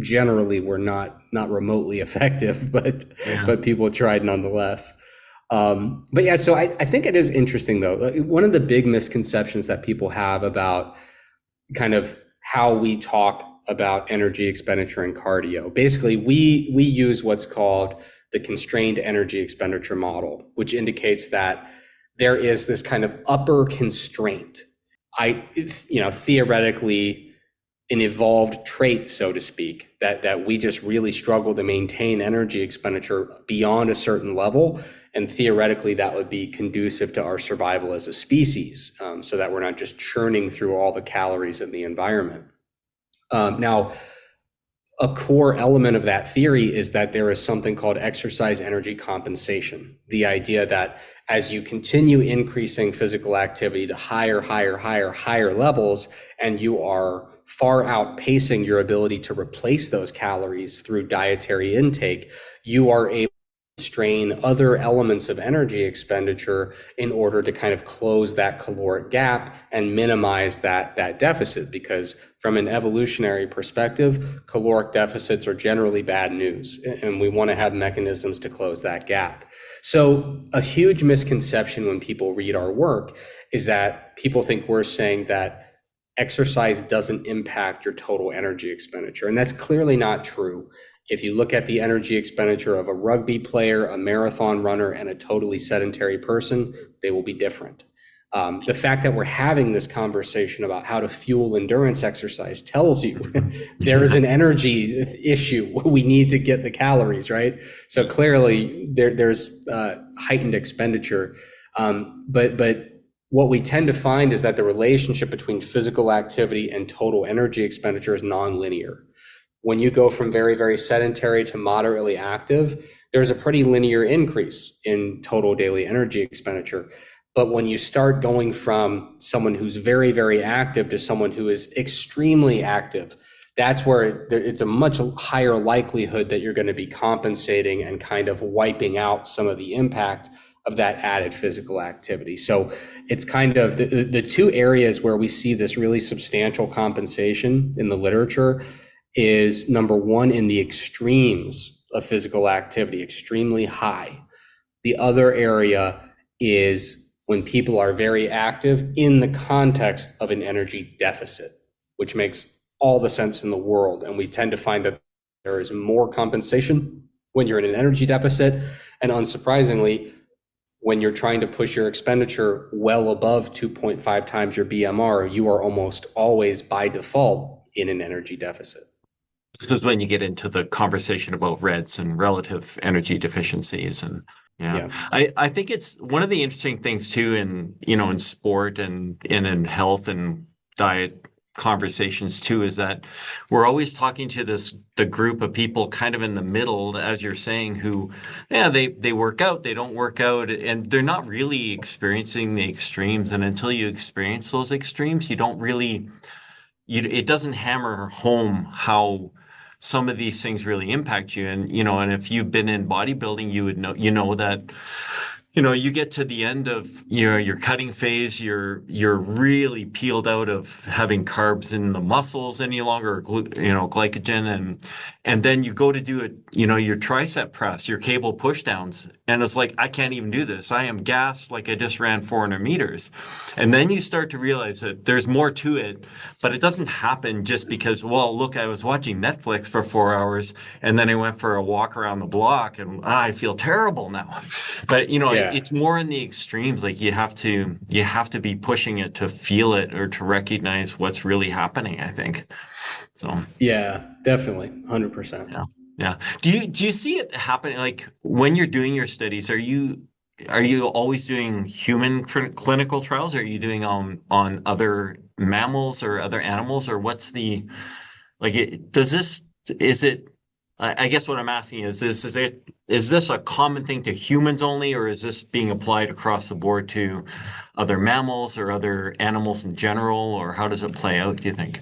generally were not remotely effective, Yeah. but people tried nonetheless. But yeah, so I think it is interesting though. One of the big misconceptions that people have about kind of how we talk about energy expenditure and cardio. Basically, we use what's called the constrained energy expenditure model, which indicates that there is this kind of upper constraint. Theoretically, an evolved trait, so to speak, that we just really struggle to maintain energy expenditure beyond a certain level. And theoretically, that would be conducive to our survival as a species, so that we're not just churning through all the calories in the environment. Now, a core element of that theory is that there is something called exercise energy compensation. The idea that as you continue increasing physical activity to higher levels, and you are far outpacing your ability to replace those calories through dietary intake, you are able to strain other elements of energy expenditure in order to kind of close that caloric gap and minimize that deficit. Because from an evolutionary perspective, caloric deficits are generally bad news, and we want to have mechanisms to close that gap. So a huge misconception when people read our work is that people think we're saying that exercise doesn't impact your total energy expenditure. And that's clearly not true. If you look at the energy expenditure of a rugby player, a marathon runner, and a totally sedentary person, they will be different. The fact that we're having this conversation about how to fuel endurance exercise tells you there is an energy issue. We need to get the calories, right? So clearly there's heightened expenditure. But what we tend to find is that the relationship between physical activity and total energy expenditure is nonlinear. When you go from very, very sedentary to moderately active, there's a pretty linear increase in total daily energy expenditure. But when you start going from someone who's very, very active to someone who is extremely active, that's where it's a much higher likelihood that you're going to be compensating and kind of wiping out some of the impact of that added physical activity. So it's kind of the two areas where we see this really substantial compensation in the literature is number one, in the extremes of physical activity, extremely high. The other area is when people are very active in the context of an energy deficit, which makes all the sense in the world. And we tend to find that there is more compensation when you're in an energy deficit. And unsurprisingly, when you're trying to push your expenditure well above 2.5 times your BMR, you are almost always by default in an energy deficit. This is when you get into the conversation about REDs and relative energy deficiencies. And yeah, Yeah. I think it's one of the interesting things too in sport and in health and diet conversations too, is that we're always talking to the group of people kind of in the middle, as you're saying, who, yeah, they work out, they don't work out, and they're not really experiencing the extremes. And until you experience those extremes, you don't really, it doesn't hammer home how some of these things really impact you. And, and if you've been in bodybuilding, you know that, you get to the end of your cutting phase, you're really peeled out of having carbs in the muscles any longer, or glycogen, and then you go to do it, your tricep press, your cable push downs, and it's like, I can't even do this. I am gassed like I just ran 400 meters. And then you start to realize that there's more to it, but it doesn't happen just because, well, look, I was watching Netflix for 4 hours and then I went for a walk around the block and I feel terrible now. But Yeah. it's more in the extremes. Like you have to be pushing it to feel it or to recognize what's really happening, I think. So Yeah, definitely. 100%. yeah. Yeah. Do you see it happening, like when you're doing your studies, are you always doing human clinical trials? Or are you doing on other mammals or other animals, or what's the like it does this is it I guess what I'm asking is this a common thing to humans only, or is this being applied across the board to other mammals or other animals in general, or how does it play out, do you think?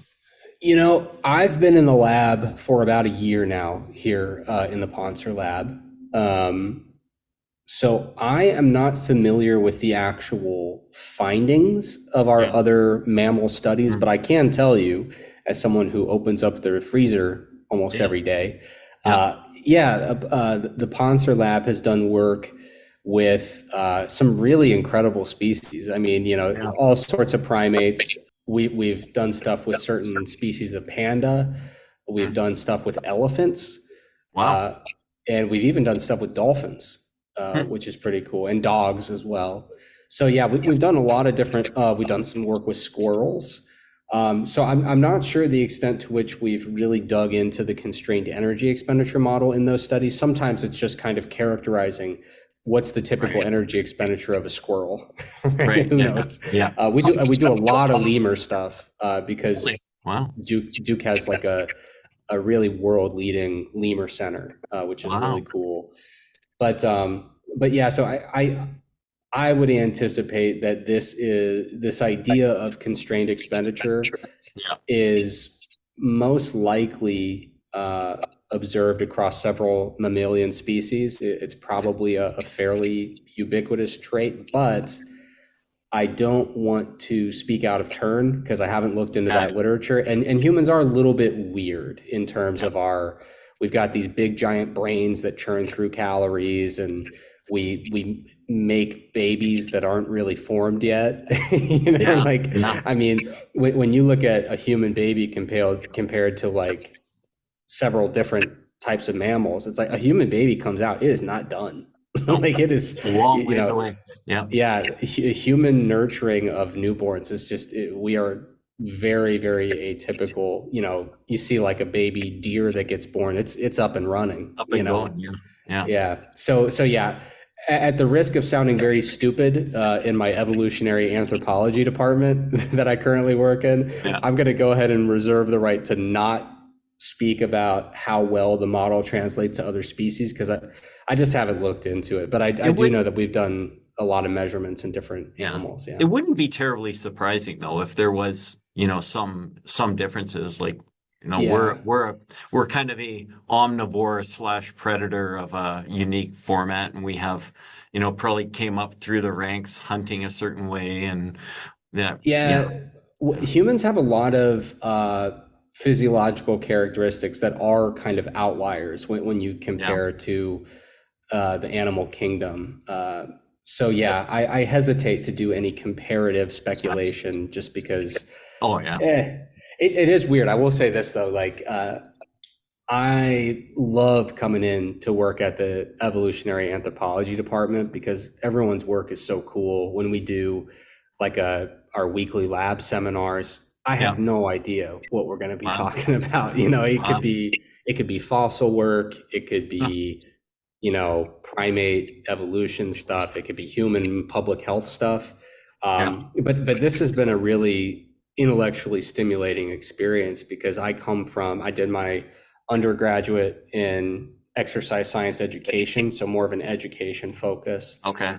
I've been in the lab for about a year now here in the Poncer lab. Um, so I am not familiar with the actual findings of our Yeah. other mammal studies, Mm. but I can tell you, as someone who opens up their freezer almost Yeah. every day, Yeah. the Poncer lab has done work with some really incredible species. I mean, Yeah. all sorts of primates. We've done stuff with certain species of panda. We've Mm. done stuff with elephants, Wow. uh, and we've even done stuff with dolphins, Hmm. which is pretty cool, and dogs as well. So yeah, we've done a lot of different. We've done some work with squirrels. So I'm not sure the extent to which we've really dug into the constrained energy expenditure model in those studies. Sometimes it's just kind of characterizing what's the typical Right. energy expenditure of a squirrel, right? Right. Who Yeah. knows? Yeah. We do a lot of lemur stuff because Really? Wow. Duke has like a really world leading lemur center, which is really Wow. cool. But yeah, so I would anticipate that this idea of constrained expenditure Yeah. is most likely observed across several mammalian species. It's probably a fairly ubiquitous trait, but I don't want to speak out of turn because I haven't looked into Yeah. that literature. And humans are a little bit weird in terms of we've got these big giant brains that churn through calories, and we make babies that aren't really formed yet. Yeah. Like, Yeah. I mean, when you look at a human baby compared to like several different types of mammals, it's like a human baby comes out, it is not done. No. Like it is, A long you ways know, away. Yeah. yeah, human nurturing of newborns is we are very, very atypical. You see like a baby deer that gets born, it's up and running, Up and going. Yeah. Yeah. Yeah. So yeah, at the risk of sounding very stupid in my evolutionary anthropology department that I currently work in, Yeah. I'm going to go ahead and reserve the right to not speak about how well the model translates to other species because I just haven't looked into it. But I It do would. know that we've done a lot of measurements in different Yeah. animals. It Yeah. wouldn't be terribly surprising though if there was, some differences. Like, we're Yeah. we're kind of a omnivore slash predator of a unique format, and we have, probably came up through the ranks hunting a certain way, and yeah, yeah, Yeah. yeah, Humans have a lot of physiological characteristics that are kind of outliers when you yeah. compare to the animal kingdom. So yeah, I hesitate to do any comparative speculation just because Oh yeah, it is weird. I will say this though, like I love coming in to work at the evolutionary anthropology department because everyone's work is so cool. When we do like our weekly lab seminars, I yeah. have no idea what we're going to be Wow, talking about. wow. It could be fossil work, it could Huh. be primate evolution stuff, it could be human public health stuff. Yeah, But this has been a really intellectually stimulating experience because I did my undergraduate in exercise science education, so more of an education focus okay.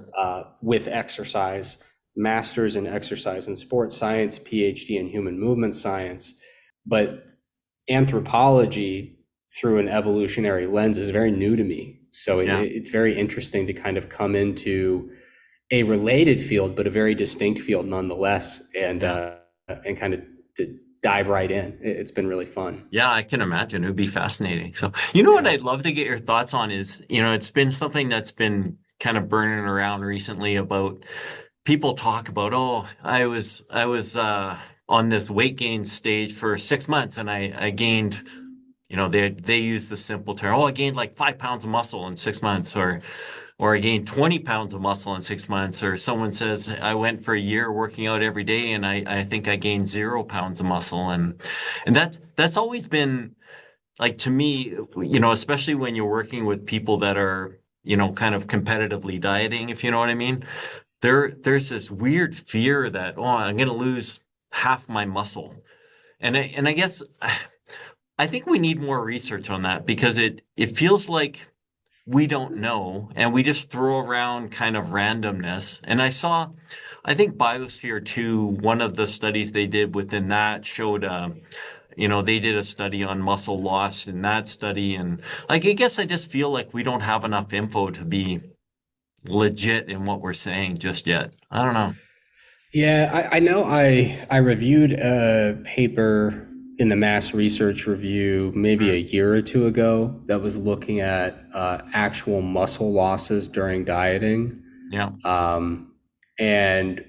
with exercise, master's in exercise and sports science, PhD in human movement science. But anthropology through an evolutionary lens is very new to me. So Yeah. it's very interesting to kind of come into a related field, but a very distinct field nonetheless, and kind of to dive right in. It's been really fun. Yeah, I can imagine. It would be fascinating. So, you know what Yeah. I'd love to get your thoughts on is, it's been something that's been kind of burning around recently about people talk about, oh, I was on this weight gain stage for 6 months and I gained, they use the simple term, oh, I gained like 5 pounds of muscle in 6 months, or I gained 20 pounds of muscle in 6 months, or someone says I went for a year working out every day and I think I gained 0 pounds of muscle. And that's always been like, to me, especially when you're working with people that are, kind of competitively dieting, if you know what I mean. There's this weird fear that, oh, I'm going to lose half my muscle. And I guess I think we need more research on that, because it feels like we don't know and we just throw around kind of randomness. And I think Biosphere 2, one of the studies they did within that showed, they did a study on muscle loss in that study. And like, I guess I just feel like we don't have enough info to be legit in what we're saying just yet. I don't know. Yeah, I know I reviewed a paper in the Mass Research Review maybe a year or two ago that was looking at actual muscle losses during dieting. Yeah. And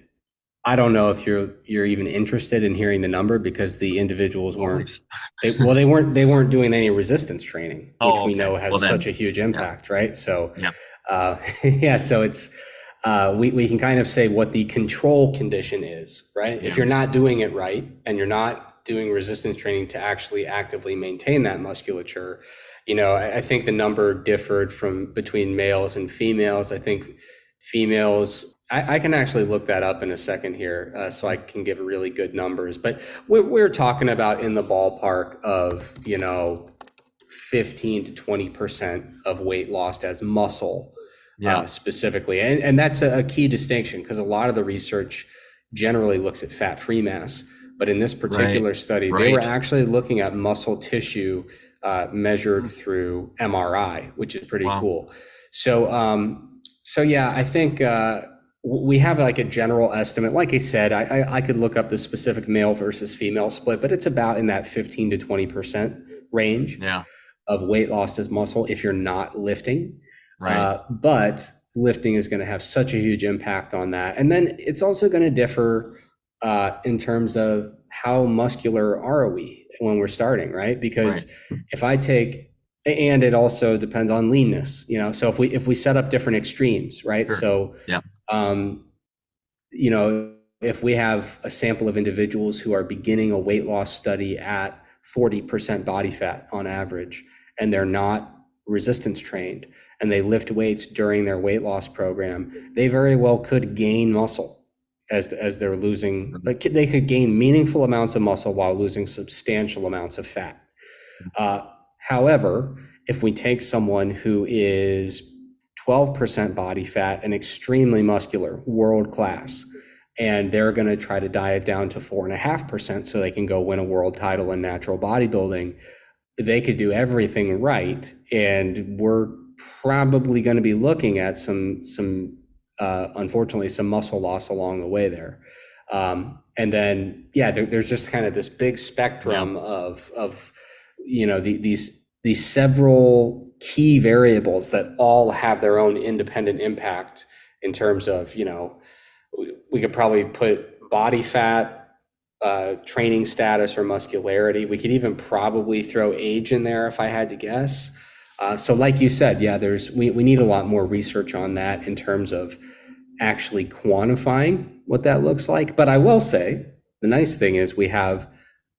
I don't know if you're even interested in hearing the number, because the individuals weren't Always. they weren't doing any resistance training, which Oh, we okay. know Well has then, such a huge yeah, impact, right? So yeah, yeah, so it's we can kind of say what the control condition is, right? If yeah, you're not doing it right and you're not doing resistance training to actually actively maintain that musculature, I think the number differed from between males and females. I think females, I can actually look that up in a second here, so I can give really good numbers. But we're talking about in the ballpark of 15 to 20% of weight lost as muscle, yeah. specifically. And that's a key distinction, because a lot of the research generally looks at fat-free mass. But in this Right, particular study, they were right. actually looking at muscle tissue measured through MRI, which is pretty Wow. cool. So yeah, I think we have like a general estimate. Like I said, I could look up the specific male versus female split, but it's about in that 15 to 20% range Yeah, of weight lost as muscle if you're not lifting. right, But lifting is going to have such a huge impact on that. And then it's also going to differ in terms of how muscular are we when we're starting, right? right. Because if I take, and it also depends on leanness, so if we set up different extremes, right? Sure. So, Yeah, um, if we have a sample of individuals who are beginning a weight loss study at 40% body fat on average, and they're not resistance trained, and they lift weights during their weight loss program, they very well could gain muscle as they're losing. Like, they could gain meaningful amounts of muscle while losing substantial amounts of fat. However, if we take someone who is 12% body fat and extremely muscular, world class, and they're going to try to diet down to 4.5% so they can go win a world title in natural bodybuilding, they could do everything right, and we're probably going to be looking at some unfortunately some muscle loss along the way there. And then there's just kind of this big yeah, spectrum of these several key variables that all have their own independent impact in terms of, we could probably put body fat, training status, or muscularity. We could even probably throw age in there if I had to guess. So like you said, we need a lot more research on that in terms of actually quantifying what that looks like. But I will say, the nice thing is we have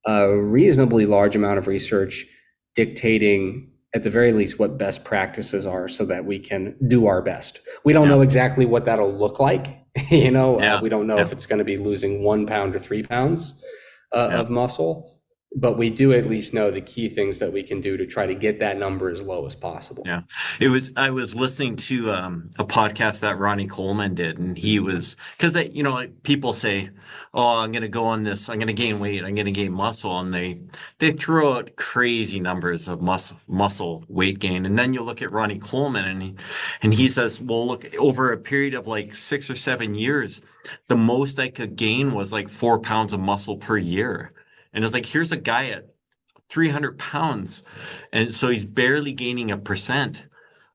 a reasonably large amount of research dictating, at the very least, what best practices are so that we can do our best. We don't yeah, know exactly what that'll look like. yeah, We don't know yeah, if it's going to be losing 1 pound or 3 pounds yeah. of muscle. but we do at least know the key things that we can do to try to get that number as low as possible. Yeah. I was listening to a podcast that Ronnie Coleman did, and he was, because like people say, oh, I'm going to go on this, I'm going to gain weight, I'm going to gain muscle. And they throw out crazy numbers of muscle weight gain. And then you look at Ronnie Coleman and he says, well, look, over a period of like 6 or 7 years, the most I could gain was like 4 pounds of muscle per year. And it's like, here's a guy at 300 pounds. And so he's barely gaining 1%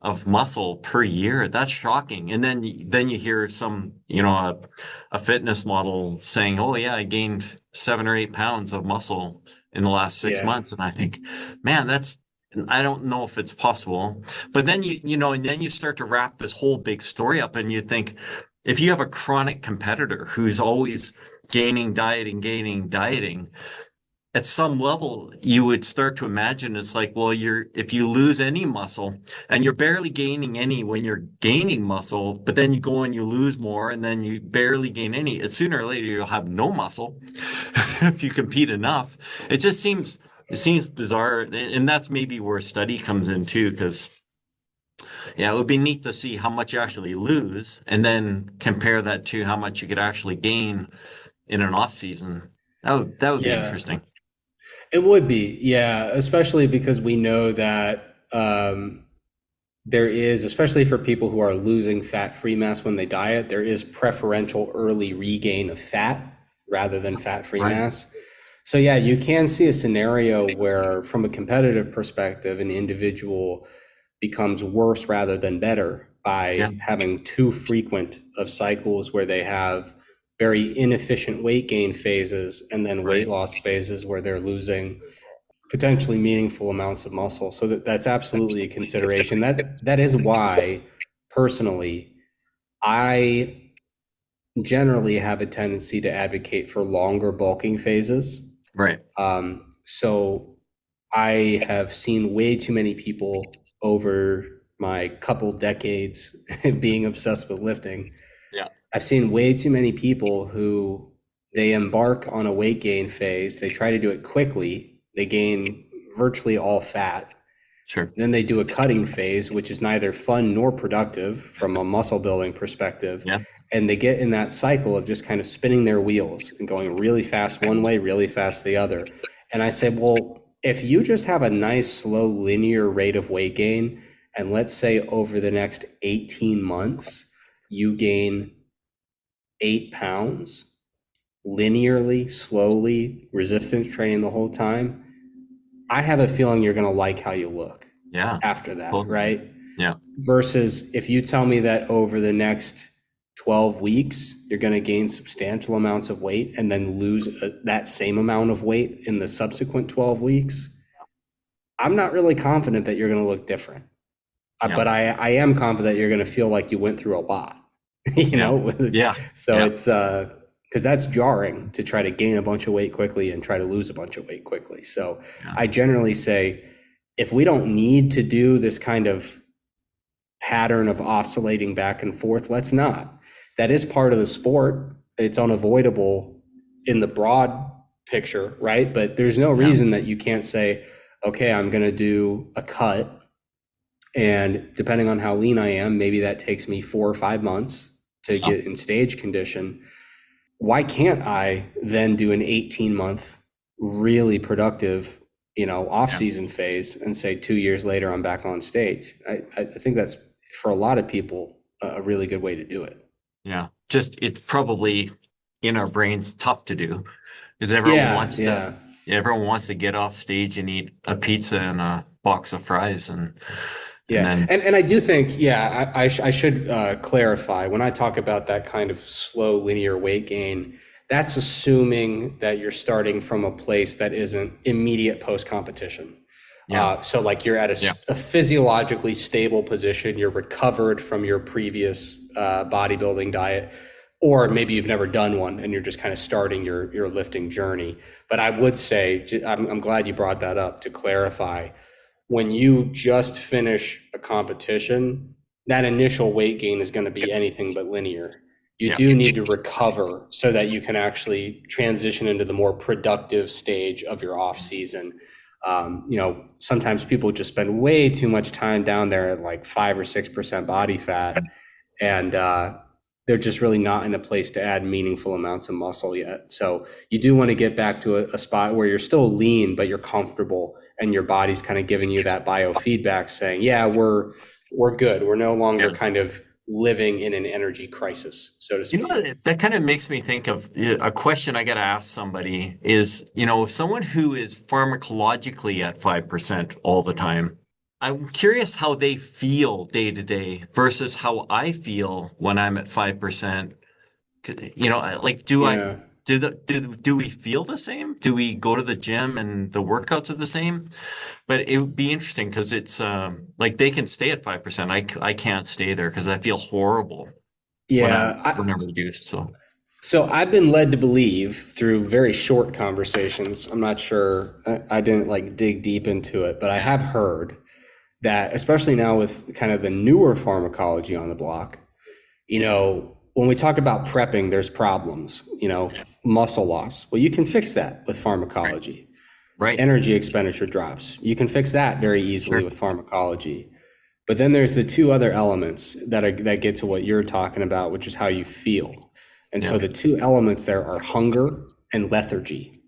of muscle per year. That's shocking. And then you hear some, a fitness model saying, oh yeah, I gained 7 or 8 pounds of muscle in the last 6 months. And I think, man, I don't know if it's possible. But then and then you start to wrap this whole big story up and you think, if you have a chronic competitor who's always dieting, at some level, you would start to imagine it's like, well, if you lose any muscle and you're barely gaining any when you're gaining muscle, but then you go and you lose more and then you barely gain any, and sooner or later you'll have no muscle if you compete enough. It seems bizarre. And that's maybe where study comes in too, because yeah, it would be neat to see how much you actually lose and then compare that to how much you could actually gain in an off season. That would be Yeah, interesting. it would be. Yeah, especially because we know that there is, especially for people who are losing fat-free mass when they diet, there is preferential early regain of fat rather than fat-free Right. mass. So yeah, you can see a scenario where, from a competitive perspective, an individual becomes worse rather than better Yeah. by having too frequent of cycles where they have very inefficient weight gain phases and then weight Right. loss phases where they're losing potentially meaningful amounts of muscle. So that's absolutely a consideration. That is why, personally, I generally have a tendency to advocate for longer bulking phases. Right. So I have seen way too many people over my couple decades being obsessed with lifting. Yeah. I've seen way too many people who they embark on a weight gain phase. They try to do it quickly. They gain virtually all fat. Sure. Then they do a cutting phase, which is neither fun nor productive from a muscle building perspective. Yeah. And they get in that cycle of just kind of spinning their wheels and going really fast one way, really fast the other. And I say, well, if you just have a nice, slow, linear rate of weight gain, and let's say over the next 18 months, you gain 8 pounds linearly, slowly, resistance training the whole time, I have a feeling you're going to like how you look Yeah. after that, Cool. right? Yeah. Versus if you tell me that over the next 12 weeks, you're going to gain substantial amounts of weight and then lose that same amount of weight in the subsequent 12 weeks, I'm not really confident that you're going to look different. Yeah. But I am confident you're going to feel like you went through a lot, Yeah. So Yeah. it's because that's jarring to try to gain a bunch of weight quickly and try to lose a bunch of weight quickly. So Yeah. I generally say, if we don't need to do this kind of pattern of oscillating back and forth, let's not. That is part of the sport. It's unavoidable in the broad picture, right? But there's no reason that you can't say, okay, I'm going to do a cut. And depending on how lean I am, maybe that takes me 4 or 5 months to get in stage condition. Why can't I then do an 18-month really productive, off-season phase and say 2 years later I'm back on stage? I think that's, for a lot of people, a really good way to do it. Yeah. Just it's probably in our brains tough to do because everyone wants to get off stage and eat a pizza and a box of fries and I do think, I should clarify, when I talk about that kind of slow linear weight gain, that's assuming that you're starting from a place that isn't immediate post-competition. So like you're at a physiologically stable position, you're recovered from your previous bodybuilding diet, or maybe you've never done one and you're just kind of starting your lifting journey. But I would say, I'm glad you brought that up to clarify, when you just finish a competition, that initial weight gain is going to be anything but linear. you Yeah. do need to recover so that you can actually transition into the more productive stage of your off season. Sometimes people just spend way too much time down there at like 5 or 6% body fat, and they're just really not in a place to add meaningful amounts of muscle yet. So you do want to get back to a spot where you're still lean, but you're comfortable, and your body's kind of giving you that biofeedback saying, yeah, we're good. We're no longer kind of living in an energy crisis, so to speak. That kind of makes me think of a question I got to ask somebody is, someone who is pharmacologically at 5% all the time, I'm curious how they feel day to day versus how I feel when I'm at 5%. Like, Yeah. do we feel the same? Do we go to the gym and the workouts are the same? But it would be interesting because it's like they can stay at 5%. I can't stay there because I feel horrible when I'm reduced. So I've been led to believe through very short conversations. I'm not sure. I didn't like dig deep into it, but I have heard that, especially now with kind of the newer pharmacology on the block, when we talk about prepping, there's problems, muscle loss. Well, you can fix that with pharmacology. Right. Energy expenditure drops. You can fix that very easily with pharmacology. But then there's the two other elements that get to what you're talking about, which is how you feel. And so the two elements there are hunger and lethargy.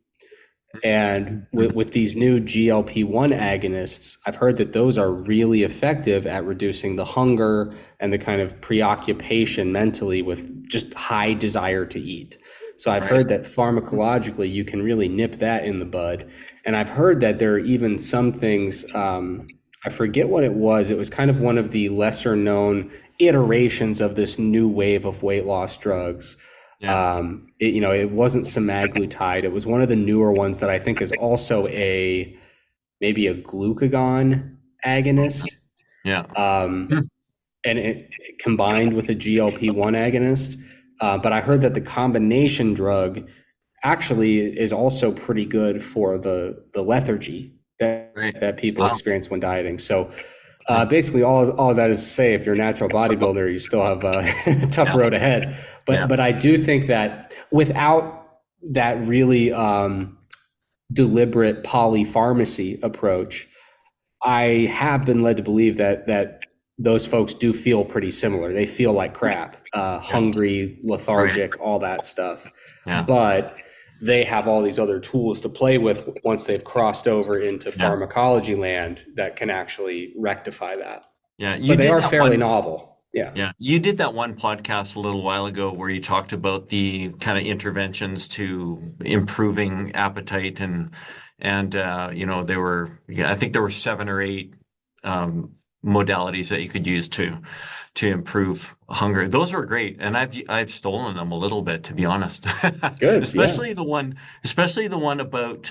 And with these new GLP-1 agonists, I've heard that those are really effective at reducing the hunger and the kind of preoccupation mentally with just high desire to eat. So I've heard that pharmacologically, you can really nip that in the bud. And I've heard that there are even some things, I forget what it was. It was kind of one of the lesser known iterations of this new wave of weight loss drugs. It wasn't semaglutide. It was one of the newer ones that I think is also maybe a glucagon agonist. Yeah. And it combined with a GLP-1 agonist. But I heard that the combination drug actually is also pretty good for the lethargy that people experience when dieting. So basically all of that is to say, if you're a natural bodybuilder, you still have a tough road ahead. But I do think that without that really deliberate polypharmacy approach, I have been led to believe that those folks do feel pretty similar. They feel like crap, hungry, lethargic, all that stuff. But they have all these other tools to play with once they've crossed over into pharmacology land that can actually rectify that. But they are fairly novel. Yeah. You did that one podcast a little while ago where you talked about the kind of interventions to improving appetite and I think there were 7 or 8 modalities that you could use to improve hunger. Those were great, and I've stolen them a little bit, to be honest. Good, especially the one about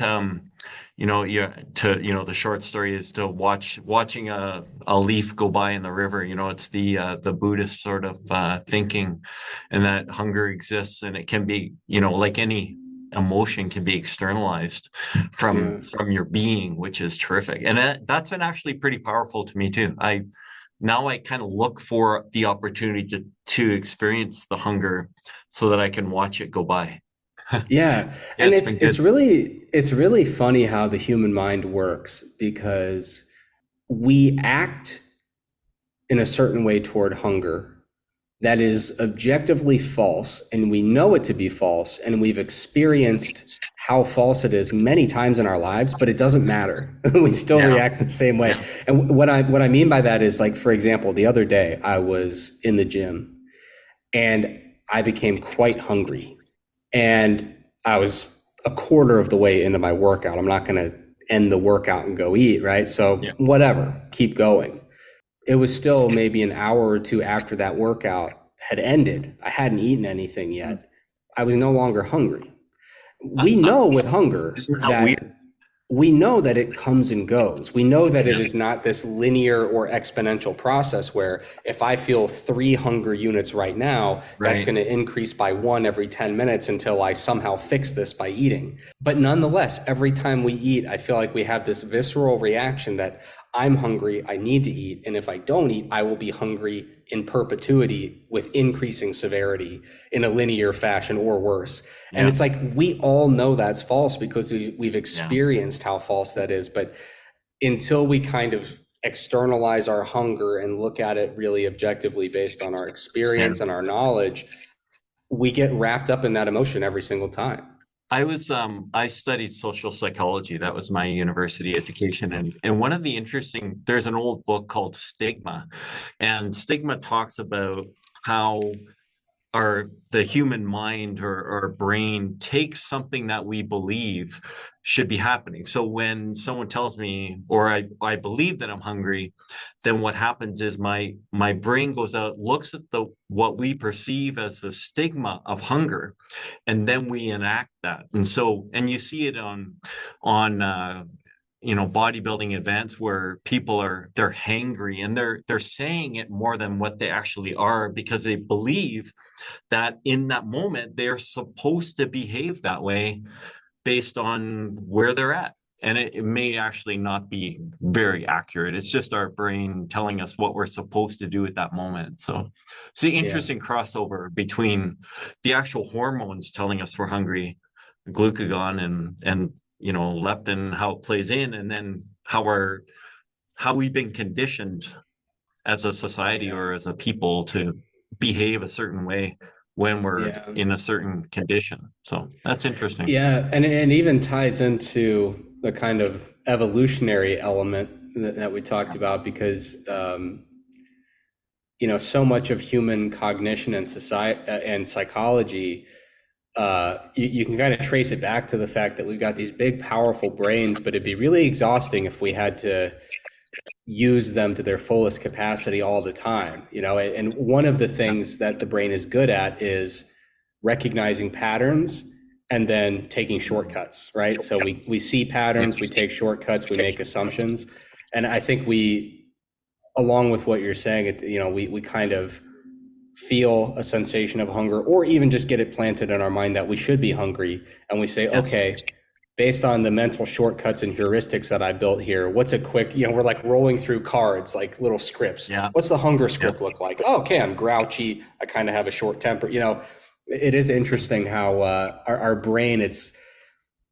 the short story is to watching a leaf go by in the river. It's the Buddhist sort of thinking, and that hunger exists, and it can be like any emotion can be externalized from your being, which is terrific. And that's been actually pretty powerful to me too. I kind of look for the opportunity to experience the hunger so that I can watch it go by. And it's really funny how the human mind works, because we act in a certain way toward hunger that is objectively false, and we know it to be false, and we've experienced how false it is many times in our lives, but it doesn't matter. We still react the same way. And what I mean by that is, like, for example, the other day I was in the gym and I became quite hungry, and I was a quarter of the way into my workout. I'm not going to end the workout and go eat, right? So whatever, keep going. It was still maybe an hour or two after that workout had ended. I hadn't eaten anything yet. I was no longer hungry. We know with hunger we know that it comes and goes. We know that it is not this linear or exponential process where if I feel 3 hunger units right now, that's going to increase by 1 every 10 minutes until I somehow fix this by eating. But nonetheless, every time we eat, I feel like we have this visceral reaction that I'm hungry, I need to eat, and if I don't eat, I will be hungry in perpetuity with increasing severity in a linear fashion or worse. And Yeah. it's like we all know that's false because we've Yeah. experienced how false that is. But until we kind of externalize our hunger and look at it really objectively based on our Yeah. experience and our knowledge, we get wrapped up in that emotion every single time. I studied social psychology. That was my university education. And one of the there's an old book called Stigma, and Stigma talks about how the human mind or brain takes something that we believe should be happening. So when someone tells me, or I believe that I'm hungry, then what happens is my brain goes out, looks at what we perceive as the stigma of hunger, and then we enact that. And you see it on bodybuilding events where they're hangry, and they're saying it more than what they actually are, because they believe that in that moment they're supposed to behave that way based on where they're at. And it may actually not be very accurate. It's just our brain telling us what we're supposed to do at that moment. So it's the Yeah. interesting crossover between the actual hormones telling us we're hungry, glucagon and leptin, how it plays in, and then how we've been conditioned as a society Yeah. or as a people to behave a certain way when we're Yeah. in a certain condition. So that's interesting. Yeah. And it even ties into the kind of evolutionary element that we talked about because, so much of human cognition and society and psychology, you can kind of trace it back to the fact that we've got these big, powerful brains, but it'd be really exhausting if we had to use them to their fullest capacity all the time. And one of the Yeah. things that the brain is good at is recognizing patterns and then taking shortcuts, right? So we see Yeah. patterns, we take shortcuts, we make assumptions. And I think along with what you're saying, we kind of feel a sensation of hunger, or even just get it planted in our mind that we should be hungry. And we say, Yes. okay, based on the mental shortcuts and heuristics that I built here, what's a quick, we're like rolling through cards, like little scripts. Yeah. What's the hunger Yeah. script look like? Oh, okay, I'm grouchy. I kind of have a short temper. It is interesting how our brain, it's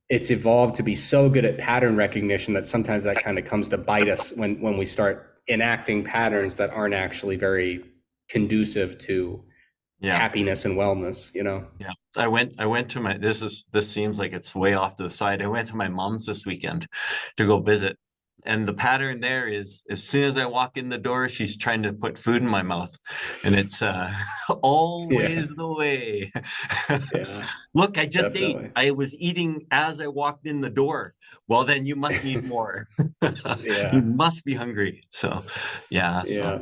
evolved to be so good at pattern recognition that sometimes that kind of comes to bite us when we start enacting patterns that aren't actually very conducive to Yeah. happiness and wellness. Yeah. I went to this seems like it's way off to the side. I went to my mom's this weekend to go visit. And the pattern there is, as soon as I walk in the door, she's trying to put food in my mouth. And it's Yeah, always the way. yeah, Look, I just ate. definitely. I was eating as I walked in the door. Well, then you must need more. You Yeah, must be hungry. So, yeah. So, yeah.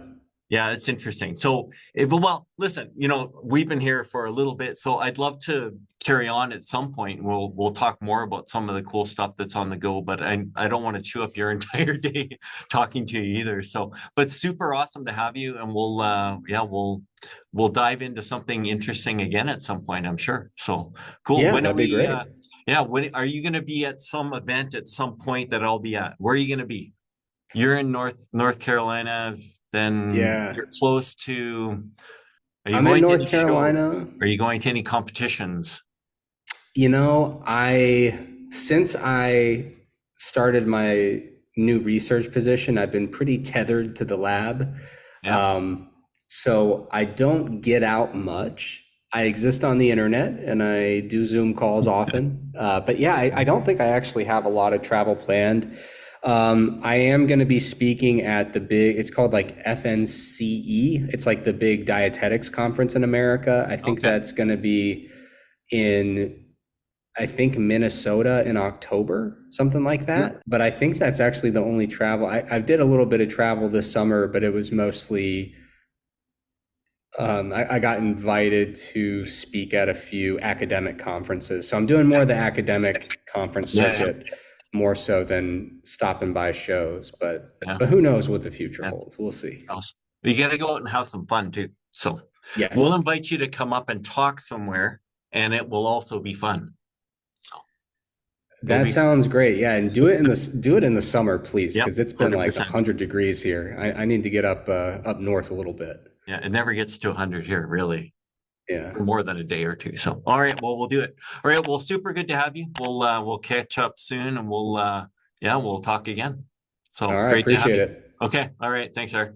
yeah, it's interesting. So, well, listen, we've been here for a little bit, so I'd love to carry on at some point. We'll talk more about some of the cool stuff that's on the go, but I don't want to chew up your entire day talking to you either. So, but super awesome to have you, and we'll dive into something interesting again at some point, I'm sure. So, cool. Yeah, When are that'd be we great. yeah, when are you going to be at some event at some point that I'll be at? Where are you going to be? You're in North Carolina, then Yeah. you're close to. Are you I'm in going to North any shows? Carolina. Are you going to any competitions? Since I started my new research position, I've been pretty tethered to the lab. Yeah. Um, so I don't get out much. I exist on the internet and I do Zoom calls often. But yeah, I don't think I actually have a lot of travel planned. I am going to be speaking at it's called like FNCE. It's like the big dietetics conference in America. I think Okay. that's going to be in, I think, Minnesota in October, something like Yeah. that. But I think that's actually the only travel. I did a little bit of travel this summer, but it was mostly, I got invited to speak at a few academic conferences. So I'm doing more of the academic conference Yeah. circuit more so than stopping by shows. But Yeah. but who knows what the future Yeah. holds? We'll see. Awesome. You got to go out and have some fun too. So we'll Yes. invite you to come up and talk somewhere, and it will also be fun. So That Maybe. sounds great. Yeah, and do it in the summer, please, Yep. because it's been like 100%. 100 degrees here. I need to get up north a little bit. Yeah. It never gets to 100 here, really, Yeah. for more than a day or two. So, all right. Well, we'll do it. All right. Well, super good to have you. We'll catch up soon and we'll talk again. So All right. great to have Appreciate you. it. Okay. All right. Thanks, Eric.